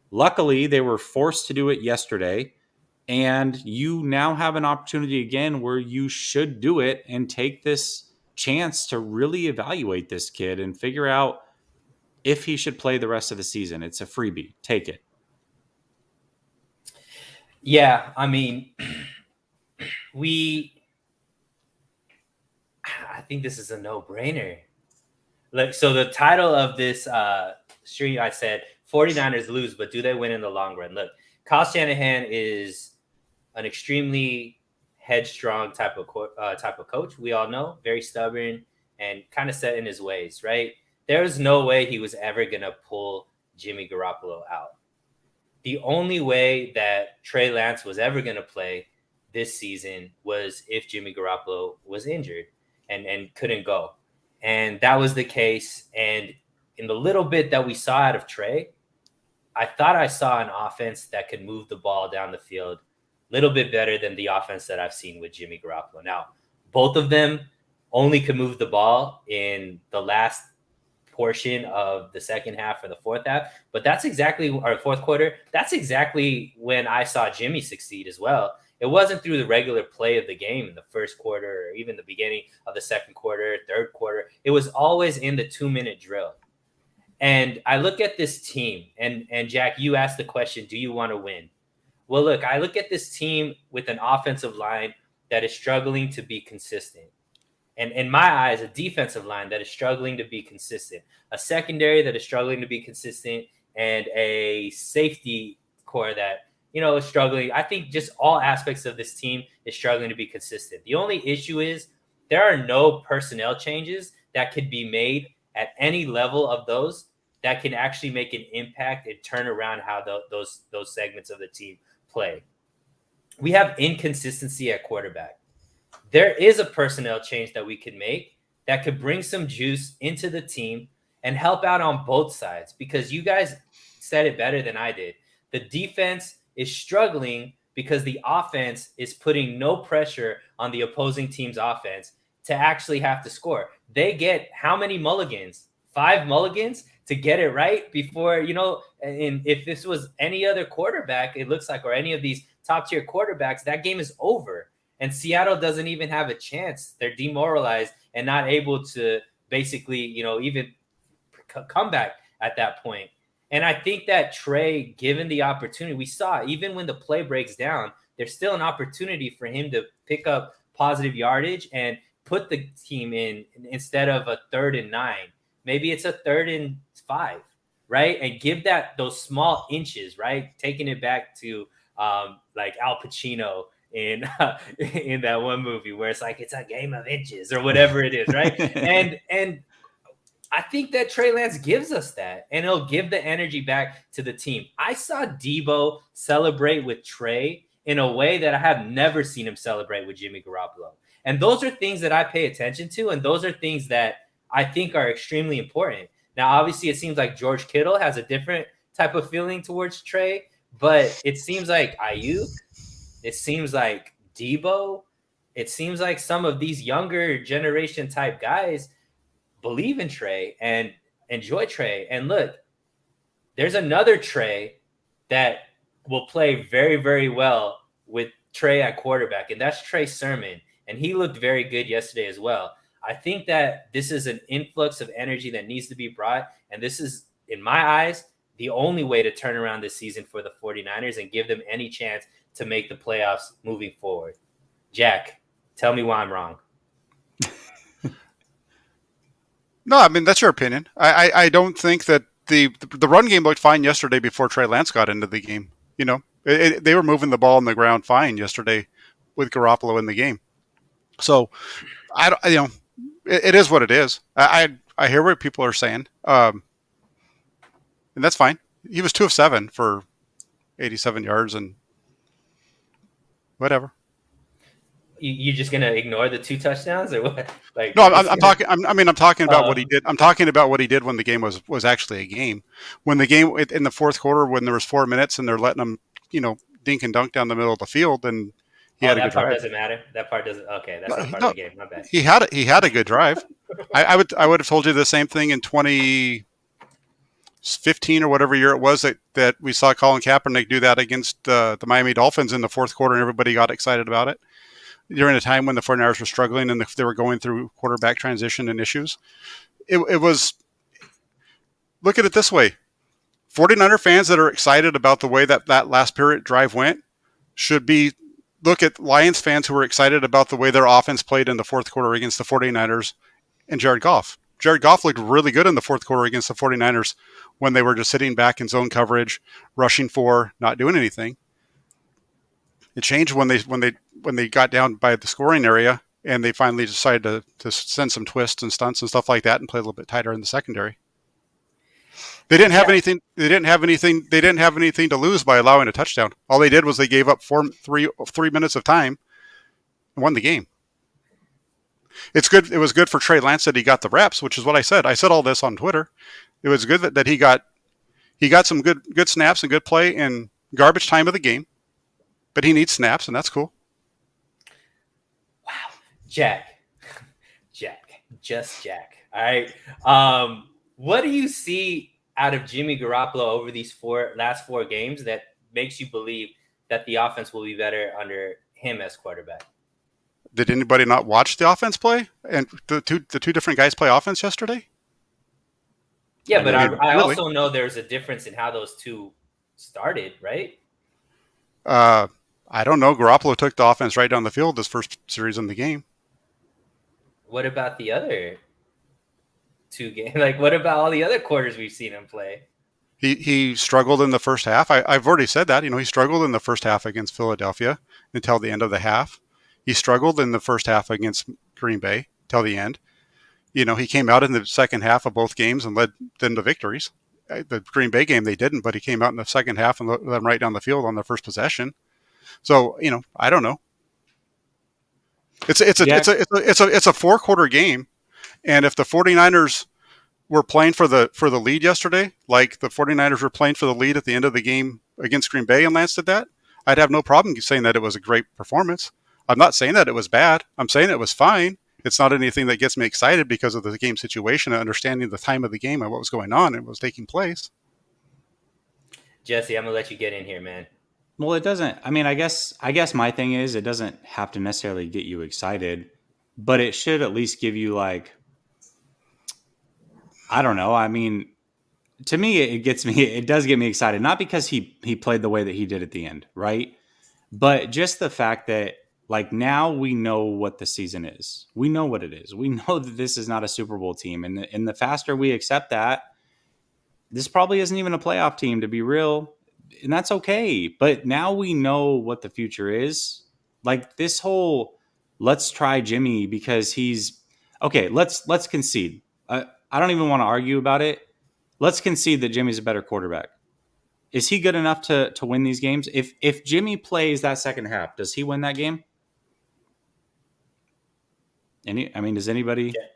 Luckily, they were forced to do it yesterday. And you now have an opportunity again where you should do it and take this chance to really evaluate this kid and figure out if he should play the rest of the season. It's a freebie. Take it. Yeah, I mean, I think this is a no-brainer. Look, so the title of this stream, I said 49ers lose, but do they win in the long run? Look, Kyle Shanahan is an extremely headstrong type of coach. We all know, very stubborn and kind of set in his ways, right? There's no way he was ever going to pull Jimmy Garoppolo out. The only way that Trey Lance was ever going to play this season was if Jimmy Garoppolo was injured and couldn't go. And that was the case. And in the little bit that we saw out of Trey, I thought I saw an offense that could move the ball down the field a little bit better than the offense that I've seen with Jimmy Garoppolo. Now, both of them only could move the ball in the last portion of the second half or the fourth half, but that's exactly our fourth quarter. That's exactly when I saw Jimmy succeed as well. It wasn't through the regular play of the game in the first quarter or even the beginning of the second quarter, third quarter. It was always in the 2-minute drill. And I look at this team, and Jack, you asked the question, do you want to win? Well, look, I look at this team with an offensive line that is struggling to be consistent. And in my eyes, a defensive line that is struggling to be consistent, a secondary that is struggling to be consistent, and a safety core that, is struggling. I think just all aspects of this team is struggling to be consistent. The only issue is there are no personnel changes that could be made at any level of those that can actually make an impact and turn around how those segments of the team play. We have inconsistency at quarterback. There is a personnel change that we could make that could bring some juice into the team and help out on both sides, because you guys said it better than I did. The defense is struggling because the offense is putting no pressure on the opposing team's offense to actually have to score. They get how many mulligans? 5 mulligans to get it right before, and if this was any other quarterback, it looks like, or any of these top tier quarterbacks, that game is over. And Seattle doesn't even have a chance. They're demoralized and not able to basically, even come back at that point. And I think that Trey, given the opportunity, we saw even when the play breaks down, there's still an opportunity for him to pick up positive yardage and put the team in instead of a 3rd and 9. Maybe it's a 3rd and 5, right? And give those small inches, right? Taking it back to like Al Pacino in that one movie where it's like, it's a game of inches or whatever it is, right? and I think that Trey Lance gives us that, and he'll give the energy back to the team. I saw Debo celebrate with Trey in a way that I have never seen him celebrate with Jimmy Garoppolo. And those are things that I pay attention to, and those are things that I think are extremely important. Now, obviously, it seems like George Kittle has a different type of feeling towards Trey, but it seems like Ayuk, it seems like Debo, it seems like some of these younger generation type guys believe in Trey and enjoy Trey. And look, there's another Trey that will play very, very well with Trey at quarterback, and that's Trey Sermon. And he looked very good yesterday as well. I think that this is an influx of energy that needs to be brought. And this is, in my eyes, the only way to turn around this season for the 49ers and give them any chance to make the playoffs moving forward. Jack, tell me why I'm wrong. No, I mean, that's your opinion. I don't think that the run game looked fine yesterday before Trey Lance got into the game. They were moving the ball on the ground fine yesterday with Garoppolo in the game. So it is what it is. I hear what people are saying, and that's fine. He was 2 of 7 for 87 yards and whatever. You're just gonna ignore the 2 touchdowns, or what? Like, no, I'm talking. I'm talking about what he did. I'm talking about what he did when the game was actually a game. When the game in the fourth quarter, when there was 4 minutes and they're letting him, dink and dunk down the middle of the field, and he had a good drive. That part doesn't matter. That part doesn't. Okay, that's not part of the game. My bad. He had a good drive. I would have told you the same thing in 2015 or whatever year it was that we saw Colin Kaepernick do that against the Miami Dolphins in the fourth quarter, and everybody got excited about it. During a time when the 49ers were struggling and they were going through quarterback transition and issues. It was, look at it this way. 49er fans that are excited about the way that last period drive went should look at Lions fans who were excited about the way their offense played in the fourth quarter against the 49ers and Jared Goff. Jared Goff looked really good in the fourth quarter against the 49ers when they were just sitting back in zone coverage, rushing for, not doing anything. It changed when they got down by the scoring area and they finally decided to send some twists and stunts and stuff like that and play a little bit tighter in the secondary. They didn't have anything. They didn't have anything to lose by allowing a touchdown. All they did was they gave up 3 minutes of time and won the game. It's good. It was good for Trey Lance that he got the reps, which is what I said. I said all this on Twitter. It was good that he got some good snaps and good play in garbage time of the game, but he needs snaps, and that's cool. Wow, Jack, just Jack. All right. What do you see out of Jimmy Garoppolo over these last four games that makes you believe that the offense will be better under him as quarterback? Did anybody not watch the offense play and the two different guys play offense yesterday? Yeah, but I really? also know there's a difference in how those two started, right? I don't know. Garoppolo took the offense right down the field this first series in the game. What about the other two games? Like, what about all the other quarters we've seen him play? He struggled in the first half. I've already said that. He struggled in the first half against Philadelphia until the end of the half. He struggled in the first half against Green Bay till the end. He came out in the second half of both games and led them to victories. The Green Bay game they didn't, but he came out in the second half and led them right down the field on their first possession. So I don't know. It's a 4-quarter game, and if the 49ers were playing for the lead yesterday, like the 49ers were playing for the lead at the end of the game against Green Bay and Lance did that, I'd have no problem saying that it was a great performance. I'm not saying that it was bad. I'm saying it was fine. It's not anything that gets me excited because of the game situation and understanding the time of the game and what was going on and what was taking place. Jesse, I'm going to let you get in here, man. Well, it doesn't. I mean, I guess my thing is it doesn't have to necessarily get you excited, but it should at least give you like, I don't know. I mean, to me, it does get me excited, not because he played the way that he did at the end, right? But just the fact that like now we know what the season is. We know what it is. We know that this is not a Super Bowl team. And the faster we accept that, this probably isn't even a playoff team, to be real. And that's okay. But now we know what the future is. Like this whole let's try Jimmy because he's okay. Let's concede. I don't even want to argue about it. Let's concede that Jimmy's a better quarterback. Is he good enough to win these games? If Jimmy plays that second half, does he win that game? Does anybody? Yeah.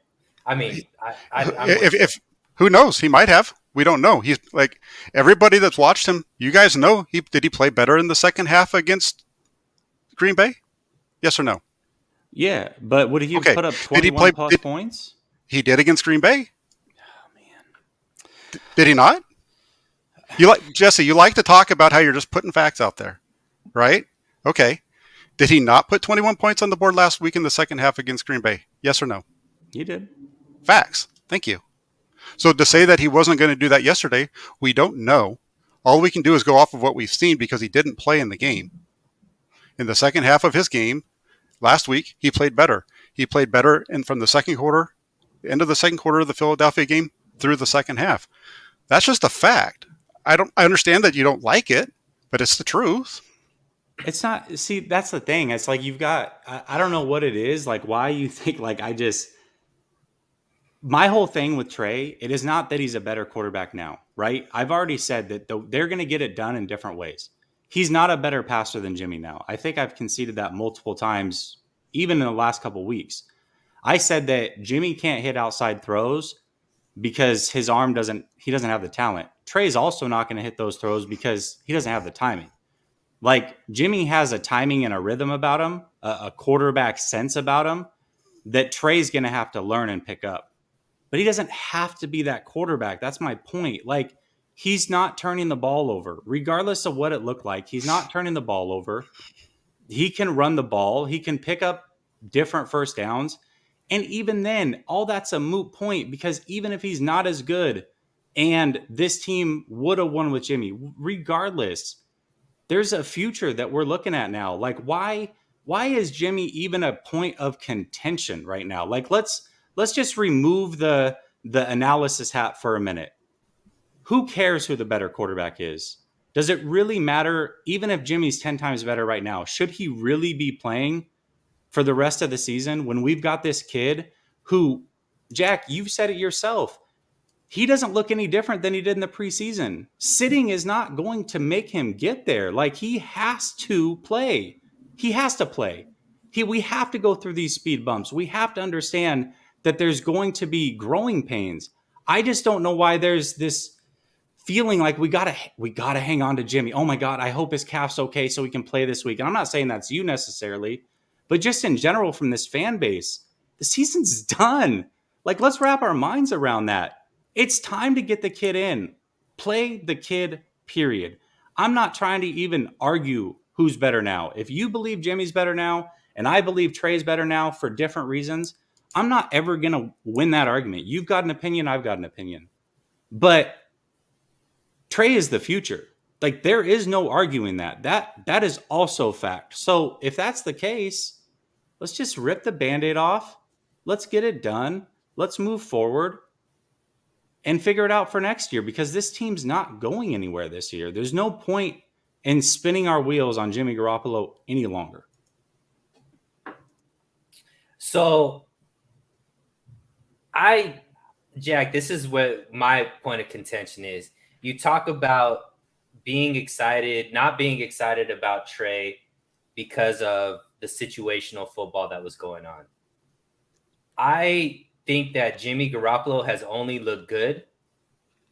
I'm if who knows? He might have. We don't know. He's like everybody that's watched him. You guys know did he play better in the second half against Green Bay? Yes or no? Yeah, but would he have put up 21 plus points? He did against Green Bay. Oh man, did he not? Jesse? You like to talk about how you're just putting facts out there, right? Okay. Did he not put 21 points on the board last week in the second half against Green Bay? Yes or no? He did. Facts. Thank you. So to say that he wasn't going to do that yesterday, we don't know. All we can do is go off of what we've seen because he didn't play in the game. In the second half of his game last week, he played better. He played better from the second quarter, end of the second quarter of the Philadelphia game through the second half. That's just a fact. I understand that you don't like it, but it's the truth. It's not. See, that's the thing. It's like you've got. I don't know what it is. Like why you think like my whole thing with Trey, it is not that he's a better quarterback now, right? I've already said that they're going to get it done in different ways. He's not a better passer than Jimmy now. I think I've conceded that multiple times, even in the last couple of weeks. I said that Jimmy can't hit outside throws because his arm doesn't have the talent. Trey's also not going to hit those throws because he doesn't have the timing. Like Jimmy has a timing and a rhythm about him, a quarterback sense about him that Trey's going to have to learn and pick up. But he doesn't have to be that quarterback. That's my point. Like he's not turning the ball over, regardless of what it looked like. He's not turning the ball over. He can run the ball. He can pick up different first downs. And even then, all that's a moot point because even if he's not as good and this team would have won with Jimmy, regardless, there's a future that we're looking at now. Like why is Jimmy even a point of contention right now? Like let's just remove the analysis hat for a minute. Who cares who the better quarterback is? Does it really matter? Even if Jimmy's 10 times better right now, should he really be playing for the rest of the season when we've got this kid who, Jack, you've said it yourself, he doesn't look any different than he did in the preseason. Sitting is not going to make him get there. Like he has to play. He has to play. We have to go through these speed bumps. We have to understand that there's going to be growing pains. I just don't know why there's this feeling like we gotta hang on to Jimmy. Oh my God, I hope his calf's okay so he can play this week. And I'm not saying that's you necessarily, but just in general from this fan base, the season's done. Like, let's wrap our minds around that. It's time to get the kid in. Play the kid, period. I'm not trying to even argue who's better now. If you believe Jimmy's better now, and I believe Trey's better now for different reasons, I'm not ever going to win that argument. You've got an opinion, I've got an opinion. But Trey is the future. Like, there is no arguing that. That is also fact. So if that's the case, let's just rip the Band-Aid off. Let's get it done. Let's move forward and figure it out for next year, because this team's not going anywhere this year. There's no point in spinning our wheels on Jimmy Garoppolo any longer. So, Jack, this is what my point of contention is. You talk about being excited, not being excited about Trey because of the situational football that was going on. I think that Jimmy Garoppolo has only looked good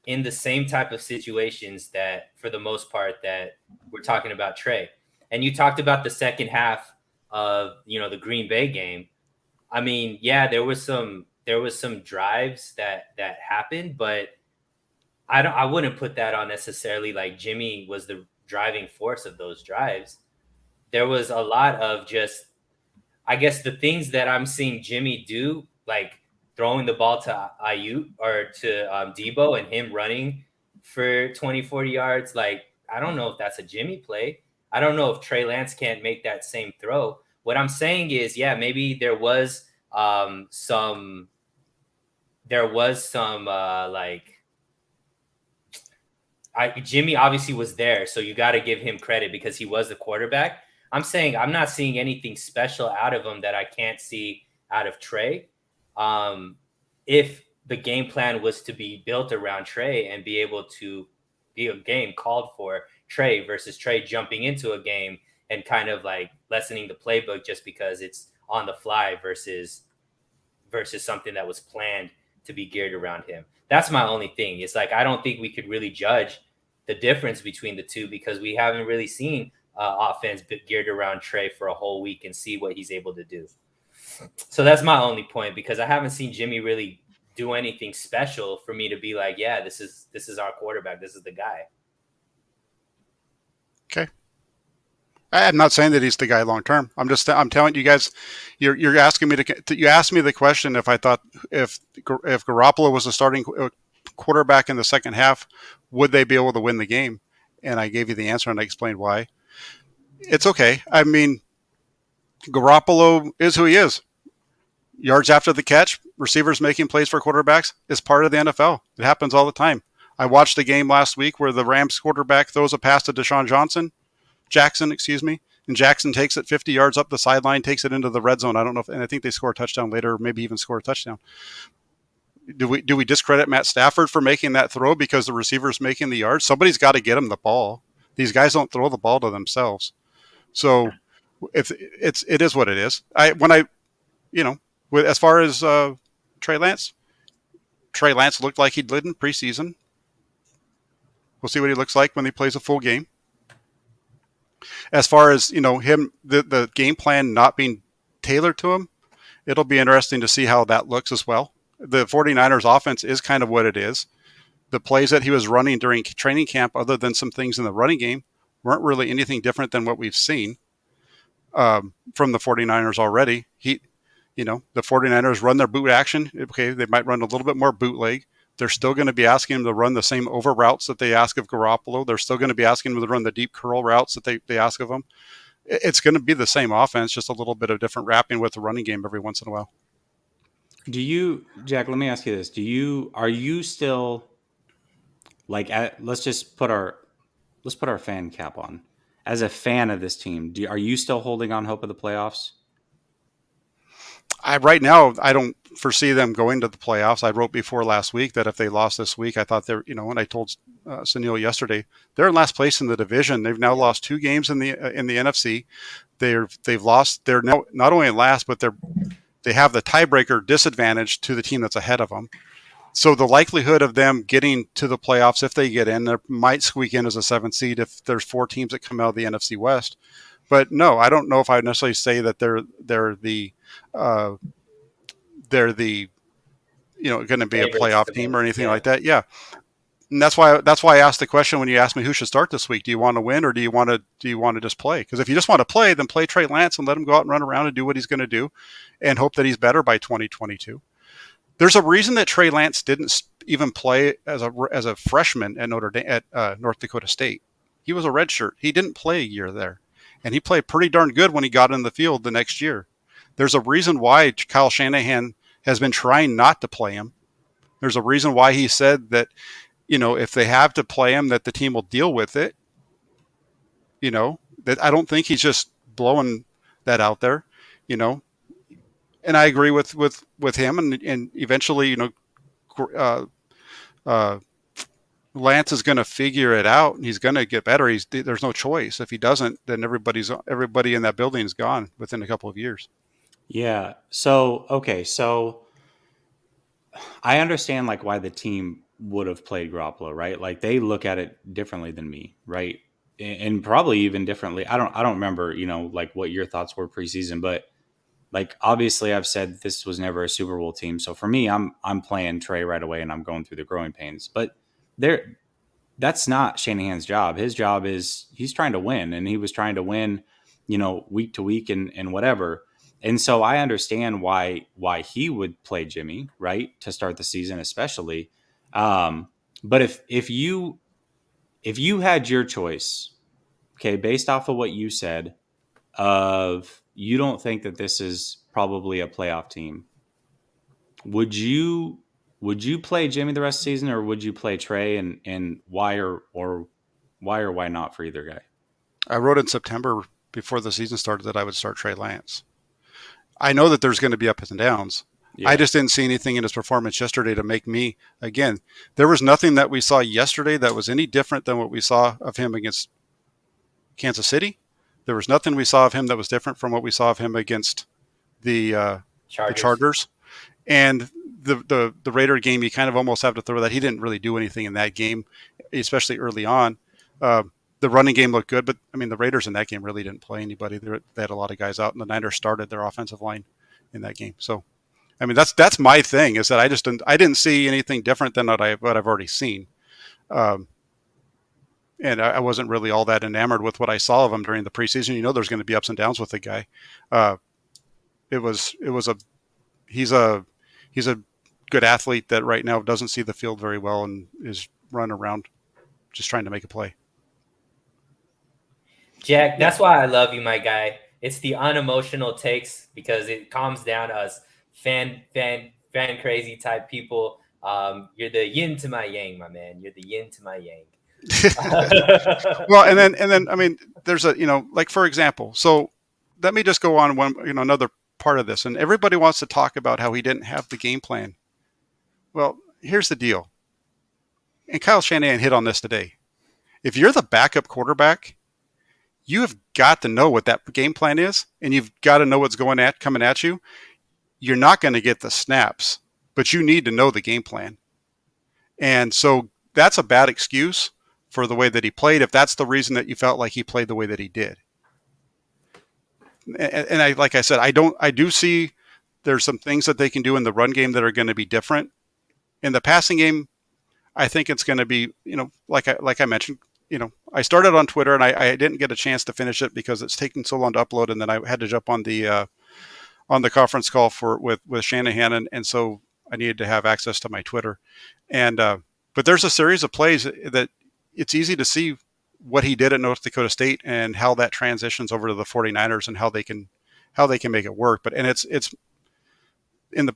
in the same type of situations that, for the most part, that we're talking about Trey. And you talked about the second half of, the Green Bay game. I mean, yeah, there was some drives that happened, but I wouldn't put that on necessarily like Jimmy was the driving force of those drives. There was a lot of just, I guess, the things that I'm seeing Jimmy do, like throwing the ball to Ayuk or to Debo and him running for 20, 40 yards. Like, I don't know if that's a Jimmy play. I don't know if Trey Lance can't make that same throw. What I'm saying is, yeah, maybe there was some Jimmy obviously was there, so you got to give him credit because he was the quarterback. I'm saying I'm not seeing anything special out of him that I can't see out of Trey. If the game plan was to be built around Trey and be able to be a game called for Trey versus Trey jumping into a game and kind of like lessening the playbook just because it's on the fly versus something that was planned to be geared around him. That's my only thing. It's like, I don't think we could really judge the difference between the two because we haven't really seen offense geared around Trey for a whole week and see what he's able to do. So that's my only point, because I haven't seen Jimmy really do anything special for me to be like, yeah, this is our quarterback. This is the guy. Okay. I'm not saying that he's the guy long term. I'm telling you guys, you're asking me you asked me the question if I thought if Garoppolo was a starting quarterback in the second half, would they be able to win the game? And I gave you the answer and I explained why. It's okay. I mean, Garoppolo is who he is. Yards after the catch, receivers making plays for quarterbacks is part of the NFL. It happens all the time. I watched a game last week where the Rams quarterback throws a pass to Deshaun Jackson, and Jackson takes it 50 yards up the sideline, takes it into the red zone. I don't know and I think they score a touchdown later, maybe even score a touchdown. Do we discredit Matt Stafford for making that throw because the receiver's making the yards? Somebody's got to get him the ball. These guys don't throw the ball to themselves. So if it is what it is. As far as Trey Lance looked like he did in preseason. We'll see what he looks like when he plays a full game. As far as, him, the game plan not being tailored to him, it'll be interesting to see how that looks as well. The 49ers offense is kind of what it is. The plays that he was running during training camp, other than some things in the running game, weren't really anything different than what we've seen from the 49ers already. The 49ers run their boot action. Okay, they might run a little bit more bootleg. They're still going to be asking him to run the same over routes that they ask of Garoppolo. They're still going to be asking him to run the deep curl routes that they ask of him. It's going to be the same offense, just a little bit of different wrapping with the running game every once in a while. Jack, let me ask you this. Are you still like, let's put our fan cap on. As a fan of this team, are you still holding on hope of the playoffs? Right now, I don't foresee them going to the playoffs. I wrote before last week that if they lost this week, I thought and I told Sunil yesterday, they're in last place in the division. They've now lost 2 games in the NFC. They've lost. They're now not only in last, but they have the tiebreaker disadvantage to the team that's ahead of them. So the likelihood of them getting to the playoffs, if they get in, they might squeak in as a seventh seed if there's 4 teams that come out of the NFC West. But no, I don't know if I would necessarily say that uh, they're the going to be a Favorites playoff to team win. or anything Yeah. like that. Yeah, and that's why I asked the question when you asked me who should start this week. Do you want to win or do you want to just play? Because if you just want to play, then play Trey Lance and let him go out and run around and do what he's going to do, and hope that he's better by 2022. There's a reason that Trey Lance didn't even play as a freshman at North Dakota State. He was a redshirt. He didn't play a year there, and he played pretty darn good when he got in the field the next year. There's a reason why Kyle Shanahan has been trying not to play him. There's a reason why he said that if they have to play him, that the team will deal with it. That I don't think he's just blowing that out there. You know, and I agree with him. And eventually, uh, uh, Lance is going to figure it out, and he's going to get better. There's no choice. If he doesn't, then everybody in that building is gone within a couple of years. Yeah. So, okay. So I understand like why the team would have played Garoppolo, right? Like they look at it differently than me, right? And probably even differently. I don't remember, like what your thoughts were preseason, but like obviously I've said this was never a Super Bowl team. So for me, I'm playing Trey right away and I'm going through the growing pains. But there that's not Shanahan's job. His job is he's trying to win, and he was trying to win, week to week and whatever. And so I understand why he would play Jimmy, right, to start the season, especially. But if you had your choice, okay, based off of what you said, of you don't think that this is probably a playoff team, would you play Jimmy the rest of the season, or would you play Trey, and why or why not for either guy? I wrote in September before the season started that I would start Trey Lance. I know that there's going to be ups and downs. I Yeah. just didn't see anything in his performance yesterday to make me, again, there was nothing that we saw yesterday that was any different than what we saw of him against Kansas City. There was nothing we saw of him that was different from what we saw of him against the Chargers. Chargers. And the Raider game, you kind of almost have to throw that. He didn't really do anything in that game, especially early on. Uh, the running game looked good, but I mean, the Raiders in that game really didn't play anybody. They had a lot of guys out, and the Niners started their offensive line in that game. So, I mean, that's my thing, is that I didn't see anything different than what I've already seen. Um, and I wasn't really all that enamored with what I saw of him during the preseason. There's going to be ups and downs with the guy. Uh, it was he's a he's a good athlete that right now doesn't see the field very well and is running around just trying to make a play. Jack, Yeah. that's why I love you, my guy. It's the unemotional takes because it calms down us fan crazy type people. You're the yin to my yang, my man. You're the yin to my yang. Well, and then I mean, there's like, for example, so let me just go on another part of this, and everybody wants to talk about how he didn't have the game plan. Well, here's the deal, and Kyle Shanahan hit on this today. If you're the backup quarterback, you have got to know what that game plan is, and you've got to know what's coming at you. You're not going to get the snaps, but you need to know the game plan. And so that's a bad excuse for the way that he played, if that's the reason that you felt like he played the way that he did. And like I said, I do see there's some things that they can do in the run game that are going to be different. In the passing game, I think it's going to be, like I mentioned, I started on Twitter, and I didn't get a chance to finish it because it's taking so long to upload, and then I had to jump on the conference call with Shanahan, and so I needed to have access to my Twitter. And but there's a series of plays that it's easy to see what he did at North Dakota State and how that transitions over to the 49ers and how they can make it work. But it's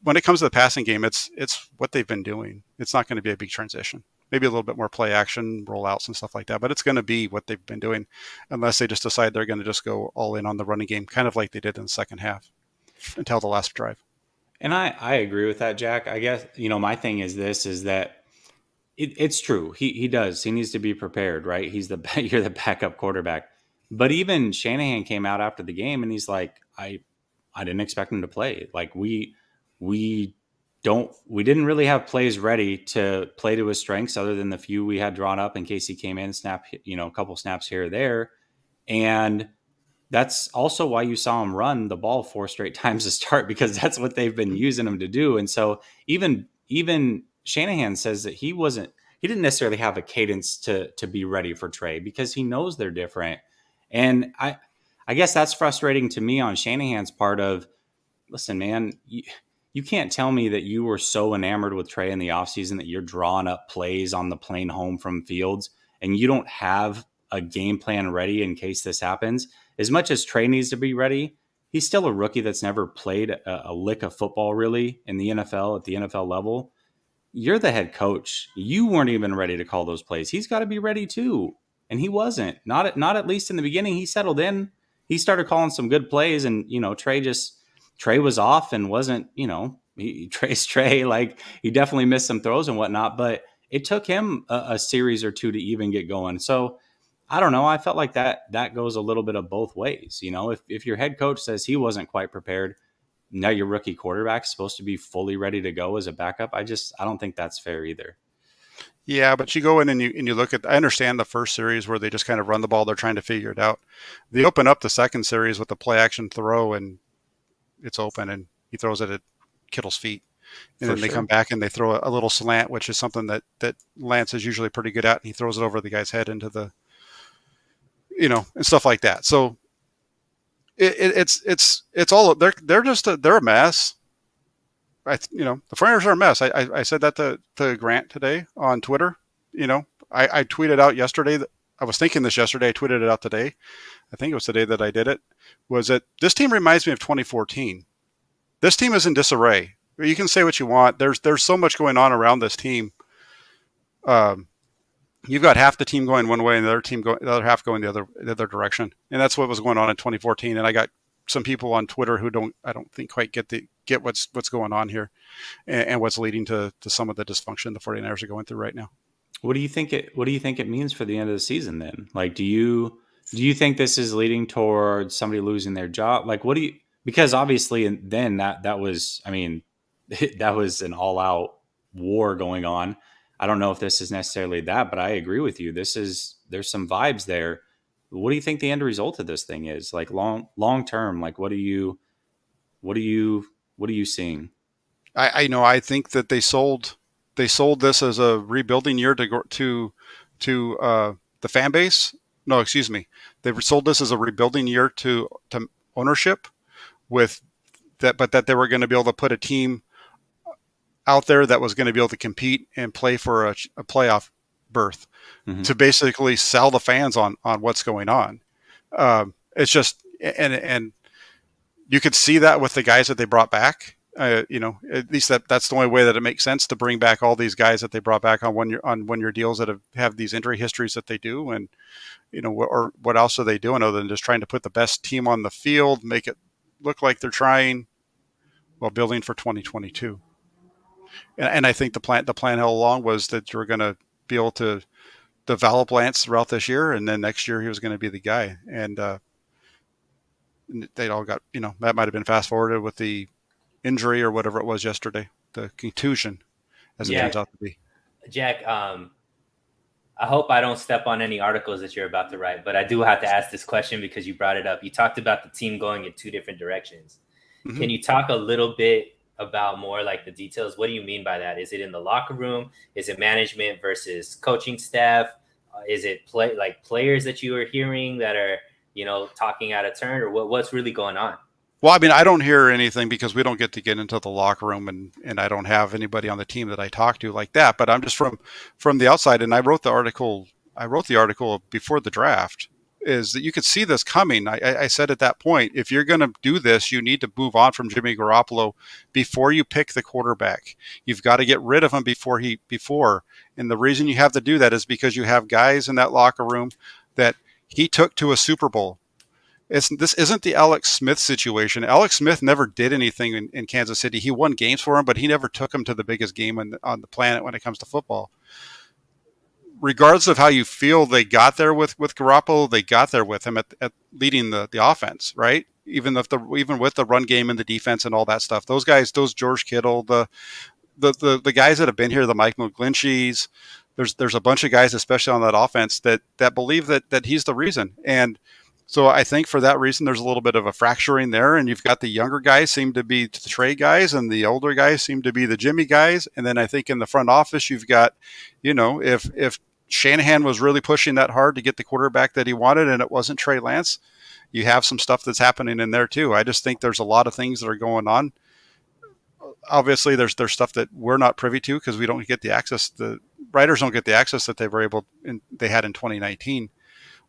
when it comes to the passing game, it's what they've been doing. It's not going to be a big transition. Maybe a little bit more play action, rollouts and stuff like that, but it's going to be what they've been doing, unless they just decide they're going to just go all in on the running game, kind of like they did in the second half until the last drive. And I agree with that, Jack. I guess, my thing is that it's true. He does. He needs to be prepared, right? You're the backup quarterback. But even Shanahan came out after the game and he's like, I didn't expect him to play. Like we we didn't really have plays ready to play to his strengths other than the few we had drawn up in case he came in, snap, a couple snaps here or there. And that's also why you saw him run the ball 4 straight times to start, because that's what they've been using him to do. And so even Shanahan says that he didn't necessarily have a cadence to be ready for Trey because he knows they're different. And I guess that's frustrating to me on Shanahan's part of, listen, man, you can't tell me that you were so enamored with Trey in the offseason that you're drawing up plays on the plane home from Fields and you don't have a game plan ready in case this happens. As much as Trey needs to be ready, he's still a rookie that's never played a lick of football really in the NFL at the NFL level. You're the head coach. You weren't even ready to call those plays. He's got to be ready too. And he wasn't. Not at least in the beginning. He settled in. He started calling some good plays, and Trey was off and wasn't, Trey's Trey. Like, he definitely missed some throws and whatnot, but it took him a series or two to even get going. So I don't know. I felt like that goes a little bit of both ways. If your head coach says he wasn't quite prepared, now your rookie quarterback is supposed to be fully ready to go as a backup. I don't think that's fair either. Yeah, but you go in and you look at, I understand the first series where they just kind of run the ball. They're trying to figure it out. They open up the second series with the play action throw and it's open and he throws it at Kittle's feet. And then they come back and they throw a little slant, which is something that Lance is usually pretty good at. And he throws it over the guy's head into the, and stuff like that. So it's all, they're a mess. The 49ers are a mess. I said that to Grant today on Twitter. I tweeted out yesterday that I was thinking this yesterday. I tweeted it out today. I think it was today that I did it. Was that this team reminds me of 2014. This team is in disarray. You can say what you want. There's so much going on around this team. You've got half the team going one way and the other half going the other direction. And that's what was going on in 2014. And I got some people on Twitter who I don't think quite get what's going on here and what's leading to some of the dysfunction the 49ers are going through right now. What do you think it means for the end of the season then? Like, do you think this is leading towards somebody losing their job? Like, because obviously then that was, that was an all out war going on. I don't know if this is necessarily that, but I agree with you. There's some vibes there. What do you think the end result of this thing is? Like long term, like what are you seeing? I think that they sold this as a rebuilding year to the fan base. No, excuse me. They sold this as a rebuilding year to ownership with that, but that they were going to be able to put a team out there that was going to be able to compete and play for a playoff berth, to basically sell the fans on what's going on. It's just, and you could see that with the guys that they brought back. At least that's the only way that it makes sense to bring back all these guys that they brought back on 1 year deals that have these injury histories that they do. And, or what else are they doing other than just trying to put the best team on the field, make it look like they're trying while building for 2022. And I think the plan all along was that you were going to be able to develop Lance throughout this year, and then next year he was going to be the guy. And they all got, that might have been fast forwarded with the injury or whatever it was yesterday, the contusion, as it turns out to be. Jack, I hope I don't step on any articles that you're about to write, but I do have to ask this question because you brought it up. You talked about the team going in 2 different directions. Mm-hmm. Can you talk a little bit about more like the details? What do you mean by that? Is it in the locker room? Is it management versus coaching staff? Is it players that you are hearing that are, talking out of turn, or what's really going on? Well, I don't hear anything because we don't get to get into the locker room and I don't have anybody on the team that I talk to like that, but I'm just from the outside. And I wrote the article before the draft, is that you could see this coming. I said at that point, if you're going to do this, you need to move on from Jimmy Garoppolo before you pick the quarterback. You've got to get rid of him before. And the reason you have to do that is because you have guys in that locker room that he took to a Super Bowl. This isn't the Alex Smith situation. Alex Smith never did anything in Kansas City. He won games for him, but he never took him to the biggest game on the planet when it comes to football. Regardless of how you feel they got there with Garoppolo, they got there with him at leading the offense, right? Even with the run game and the defense and all that stuff. Those guys, those George Kittle, the guys that have been here, the Mike McGlincheys, there's a bunch of guys, especially on that offense, that believe that he's the reason. And so I think for that reason, there's a little bit of a fracturing there. And you've got the younger guys seem to be the Trey guys, and the older guys seem to be the Jimmy guys. And then I think in the front office, you've got, if Shanahan was really pushing that hard to get the quarterback that he wanted, and it wasn't Trey Lance, you have some stuff that's happening in there too. I just think there's a lot of things that are going on. Obviously, there's stuff that we're not privy to because we don't get the access. The writers don't get the access that they had in 2019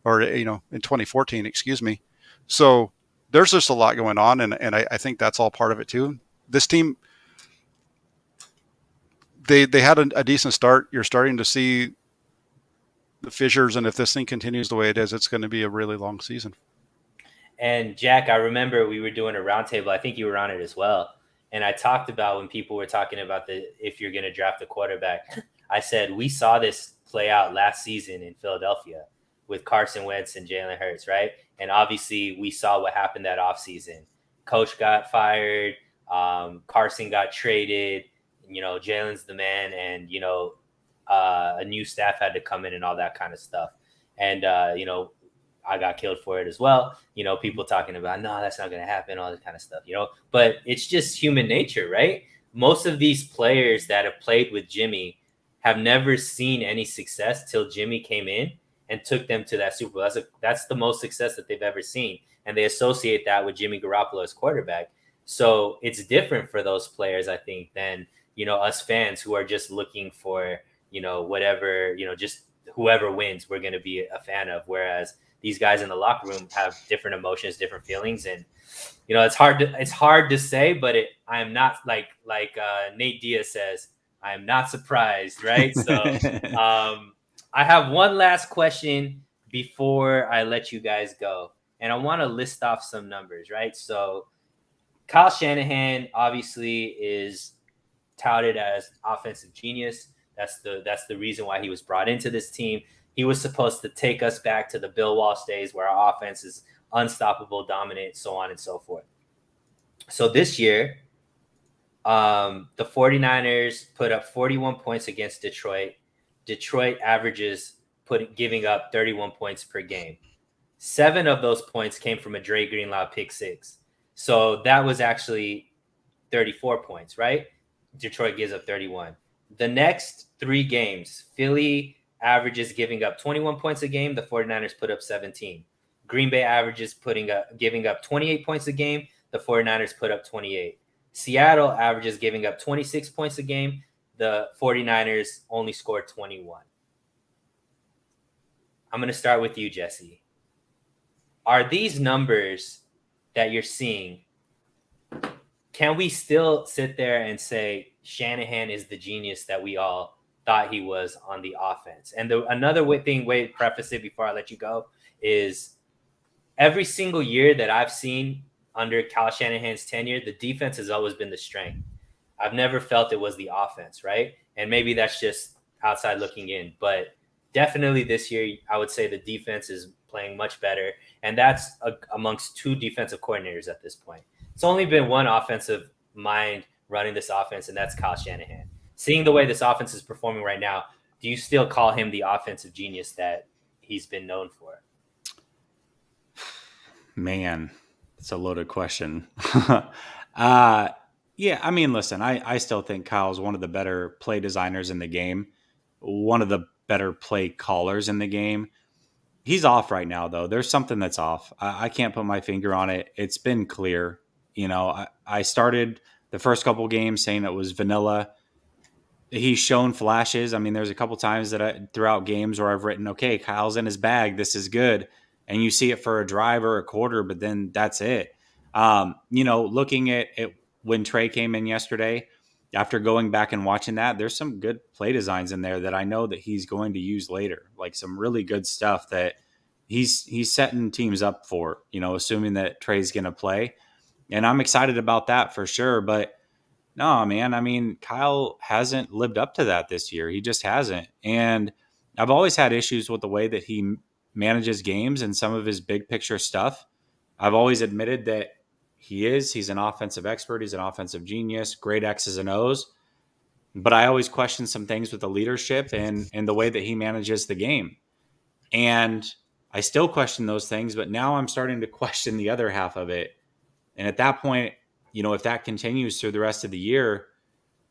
or in 2014. Excuse me. So there's just a lot going on, and I think that's all part of it too. This team, they had a decent start. You're starting to see the fissures, and if this thing continues the way it is, it's going to be a really long season. And Jack, I remember we were doing a roundtable. I think you were on it as well. And I talked about when people were talking about if you're going to draft a quarterback, I said we saw this play out last season in Philadelphia with Carson Wentz and Jalen Hurts, right? And obviously we saw what happened that offseason. Coach got fired, Carson got traded, Jalen's the man, and, a new staff had to come in and all that kind of stuff. And, I got killed for it as well. People talking about, no, that's not going to happen, all this kind of stuff, but it's just human nature, right? Most of these players that have played with Jimmy have never seen any success till Jimmy came in and took them to that Super Bowl. That's the most success that they've ever seen. And they associate that with Jimmy Garoppolo as quarterback. So it's different for those players, I think, than, us fans who are just looking for, whatever, just whoever wins, we're going to be a fan of. Whereas these guys in the locker room have different emotions, different feelings. And, it's hard to say, but I am not like Nate Diaz says, I am not surprised. Right. So I have one last question before I let you guys go. And I want to list off some numbers, right? So Kyle Shanahan obviously is touted as offensive genius. That's the reason why he was brought into this team. He was supposed to take us back to the Bill Walsh days where our offense is unstoppable, dominant, so on and so forth. So this year, the 49ers put up 41 points against Detroit. Detroit averages giving up 31 points per game. 7 of those points came from a Dre Greenlaw pick six. So that was actually 34 points, right? Detroit gives up 31. The next 3 games, Philly averages giving up 21 points a game. The 49ers put up 17. Green Bay averages giving up 28 points a game. The 49ers put up 28. Seattle averages giving up 26 points a game. The 49ers only scored 21. I'm going to start with you, Jesse. Are these numbers that you're seeing, can we still sit there and say Shanahan is the genius that we all thought he was on the offense? And another way to preface it before I let you go is every single year that I've seen under Kyle Shanahan's tenure, the defense has always been the strength. I've never felt it was the offense, right? And maybe that's just outside looking in, but definitely this year, I would say the defense is playing much better. And that's amongst 2 defensive coordinators at this point. It's only been one offensive mind running this offense, and that's Kyle Shanahan. Seeing the way this offense is performing right now, do you still call him the offensive genius that he's been known for? Man, it's a loaded question. Yeah, I mean, listen, I still think Kyle's one of the better play designers in the game, one of the better play callers in the game. He's off right now, though. There's something that's off. I can't put my finger on it. It's been clear. I started the first couple games saying it was vanilla. He's shown flashes. I mean, there's a couple times that throughout games where I've written, okay, Kyle's in his bag. This is good. And you see it for a drive or a quarter, but then that's it. Looking at when Trey came in yesterday, after going back and watching that, there's some good play designs in there that I know that he's going to use later, like some really good stuff that he's setting teams up for, assuming that Trey's going to play. And I'm excited about that for sure. But no, man, I mean, Kyle hasn't lived up to that this year. He just hasn't. And I've always had issues with the way that he manages games and some of his big picture stuff. I've always admitted that he's an offensive expert. He's an offensive genius, great X's and O's. but I always question some things with the leadership and the way that he manages the game. And I still question those things, but now I'm starting to question the other half of it. And at that point, if that continues through the rest of the year,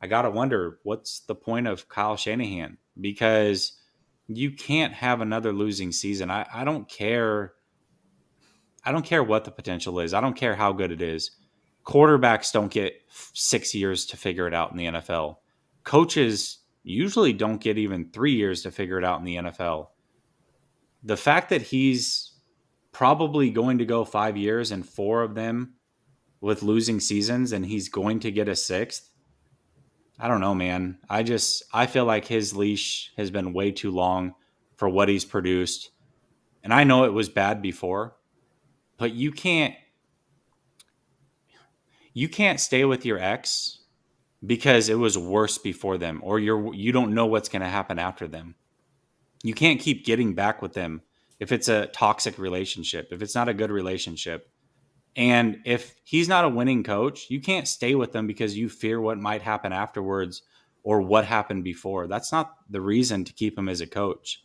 I got to wonder, what's the point of Kyle Shanahan? Because you can't have another losing season. I don't care. I don't care what the potential is. I don't care how good it is. Quarterbacks don't get 6 years to figure it out in the NFL. Coaches usually don't get even 3 years to figure it out in the NFL. The fact that he's probably going to go 5 years and 4 of them with losing seasons and he's going to get a 6th, I don't know, man. I feel like his leash has been way too long for what he's produced. And I know it was bad before, but you can't stay with your ex because it was worse before them, or you don't know what's going to happen after them. You can't keep getting back with them if it's a toxic relationship, if it's not a good relationship. And if he's not a winning coach, you can't stay with them because you fear what might happen afterwards or what happened before. That's not the reason to keep him as a coach.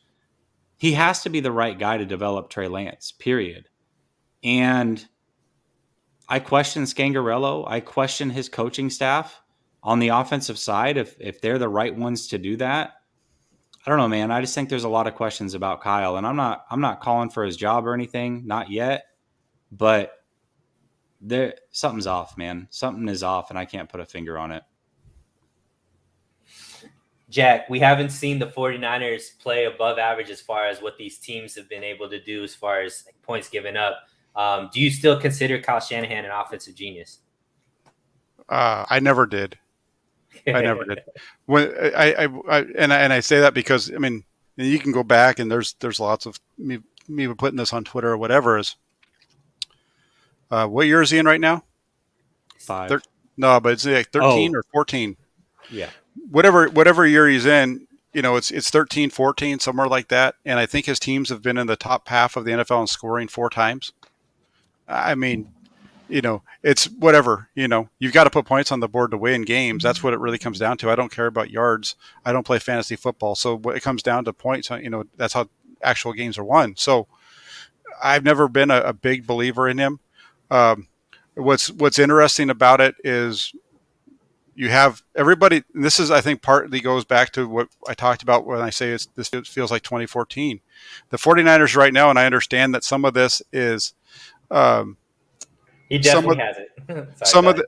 He has to be the right guy to develop Trey Lance, period. And I question Scangarello. I question his coaching staff on the offensive side if they're the right ones to do that. I don't know, man. I just think there's a lot of questions about Kyle, and I'm not calling for his job or anything, not yet. But something's off, man. Something is off, and I can't put a finger on it. Jack, we haven't seen the 49ers play above average as far as what these teams have been able to do as far as points given up. Do you still consider Kyle Shanahan an offensive genius? I never did. I never did. When I say that because I mean you can go back and there's lots of me putting this on Twitter or whatever is. What year is he in right now? 5. No, but it's like 13 or 14. Yeah. Whatever year he's in, it's 13, 14, somewhere like that. And I think his teams have been in the top half of the NFL in scoring 4 times. I mean, it's whatever, you've got to put points on the board to win games. That's what it really comes down to. I don't care about yards. I don't play fantasy football. So it comes down to points, that's how actual games are won. So I've never been a big believer in him. What's interesting about it is you have everybody. And this is, I think, partly goes back to what I talked about when I say this feels like 2014. The 49ers right now, and I understand that some of this is he definitely has it.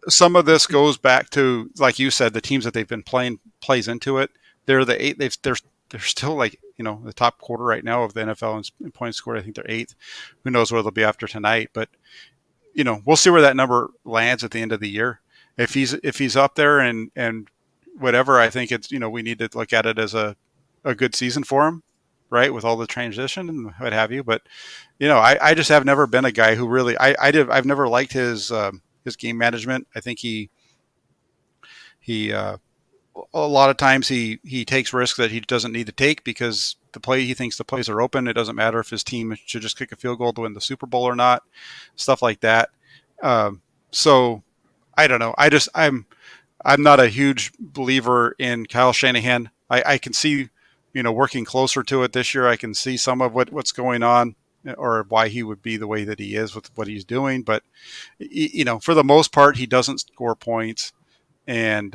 Some of this goes back to, like you said, the teams that they've been playing plays into it. They're the 8th. They're still like the top quarter right now of the NFL in points scored. I think they're 8th. Who knows what they'll be after tonight? But we'll see where that number lands at the end of the year. If he's up there and whatever, I think it's we need to look at it as a good season for him, right? With all the transition and what have you. But I just have never been a guy who really I've never liked his game management. I think he a lot of times he takes risks that he doesn't need to take because he thinks the plays are open. It doesn't matter if his team should just kick a field goal to win the Super Bowl or not, stuff like that. So I don't know. I'm not a huge believer in Kyle Shanahan. I can see, working closer to it this year. I can see some of what's going on or why he would be the way that he is with what he's doing. But, for the most part, he doesn't score points. And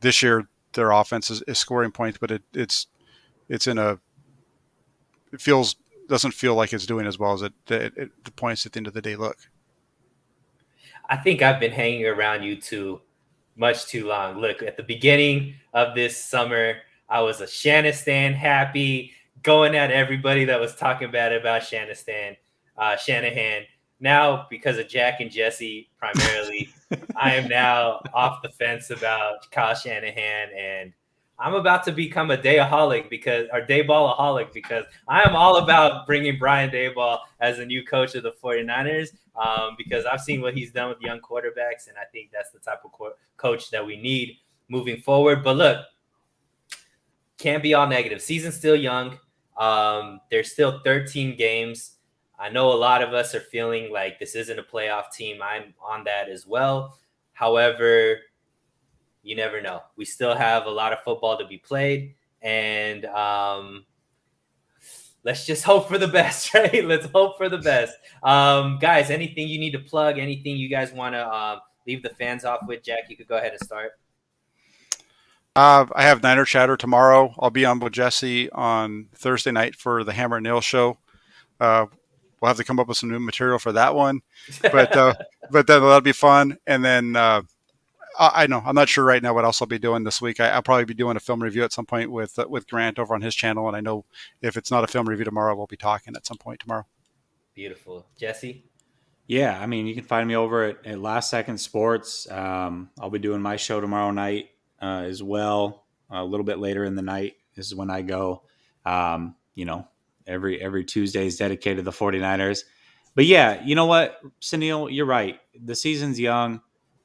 this year their offense is scoring points, but it doesn't feel like it's doing as well as the points at the end of the day look. I think I've been hanging around you much too long. Look, at the beginning of this summer, I was a Shanahan happy, going at everybody that was talking bad about Shanahan. Now, because of Jack and Jesse primarily, I am now off the fence about Kyle Shanahan, and I'm about to become a Dayballaholic because I am all about bringing Brian Daboll as the new coach of the 49ers because I've seen what he's done with young quarterbacks, and I think that's the type of coach that we need moving forward. But look, can't be all negative. Season's still young. There's still 13 games. I know a lot of us are feeling like this isn't a playoff team. I'm on that as well. However, you never know. We still have a lot of football to be played, and let's just hope for the best, right? Let's hope for the best. Guys, anything you need to plug, anything you guys want to leave the fans off with? Jack, you could go ahead and start. I have Niner Chatter tomorrow. I'll be on with Jesse on Thursday night for the Hammer and Nail show. We'll have to come up with some new material for that one, but that'll be fun. And then I know I'm not sure right now what else I'll be doing this week. I'll probably be doing a film review at some point with Grant over on his channel, and I know if it's not a film review tomorrow, we'll be talking at some point tomorrow. Beautiful, Jesse. Yeah, I mean, you can find me over at Last Second Sports. I'll be doing my show tomorrow night as well. A little bit later in the night. This is when I go. Every Tuesday is dedicated to the 49ers. But yeah, you know what, Sunil, you're right. The season's young,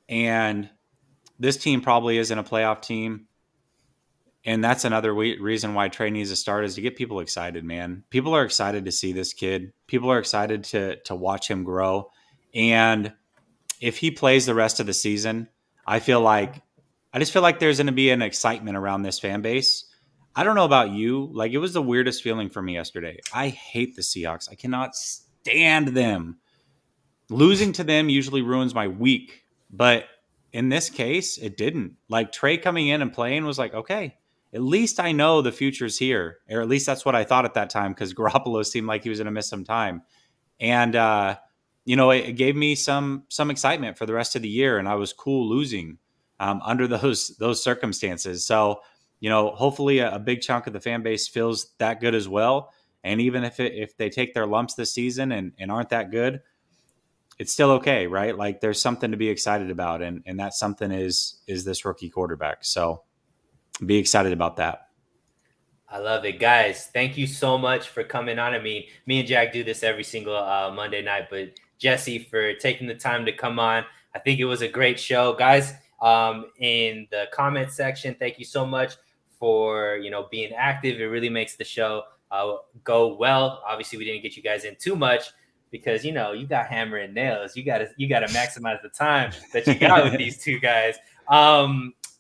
and this team probably isn't a playoff team. And that's another reason why Trey needs to start, is to get people excited, man. People are excited to see this kid. People are excited to watch him grow. And if he plays the rest of the season, I just feel like there's going to be an excitement around this fan base. I don't know about you. Like, it was the weirdest feeling for me yesterday. I hate the Seahawks. I cannot stand them. Losing to them usually ruins my week. But in this case, it didn't. Like, Trey coming in and playing was like, okay, at least I know the future's here. Or at least that's what I thought at that time, because Garoppolo seemed like he was going to miss some time. And, it gave me some excitement for the rest of the year. And I was cool losing under those circumstances. So, hopefully a big chunk of the fan base feels that good as well. And even if they take their lumps this season and aren't that good, it's still okay, right? Like, there's something to be excited about. And that something is this rookie quarterback. So be excited about that. I love it. Guys, thank you so much for coming on. I mean, me and Jack do this every single Monday night, but Jesse, for taking the time to come on. I think it was a great show. Guys, in the comment section, thank you so much for being active. It really makes the show go well. Obviously, we didn't get you guys in too much because you got hammer and nails. You gotta maximize the time that you got with these two guys.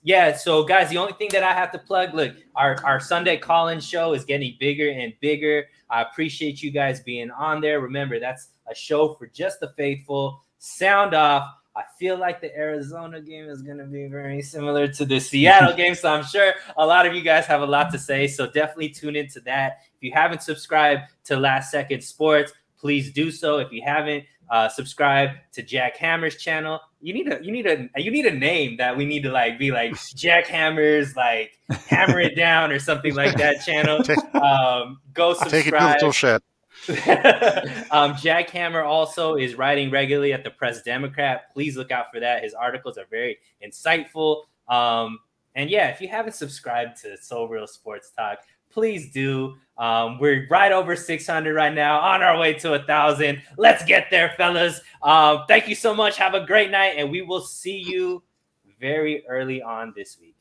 Yeah, so guys, the only thing that I have to plug, look, our Sunday call-in show is getting bigger and bigger. I appreciate you guys being on there. Remember, that's a show for just the faithful. Sound off. I feel like the Arizona game is going to be very similar to the Seattle game, so I'm sure a lot of you guys have a lot to say, so definitely tune into that. If you haven't subscribed to Last Second Sports, please do so. If you haven't subscribed to Jack Hammer's channel, you need a name that we need to be like Jack Hammer's Hammer It Down or something like that channel. Go subscribe. Take it to the little shed. Jack Hammer also is writing regularly at the Press Democrat. Please look out for that. His articles are very insightful. And yeah, if you haven't subscribed to So Real Sports Talk, please do. We're right over 600 right now, on our way to 1,000. Let's get there, fellas. Thank you so much. Have a great night, and we will see you very early on this week.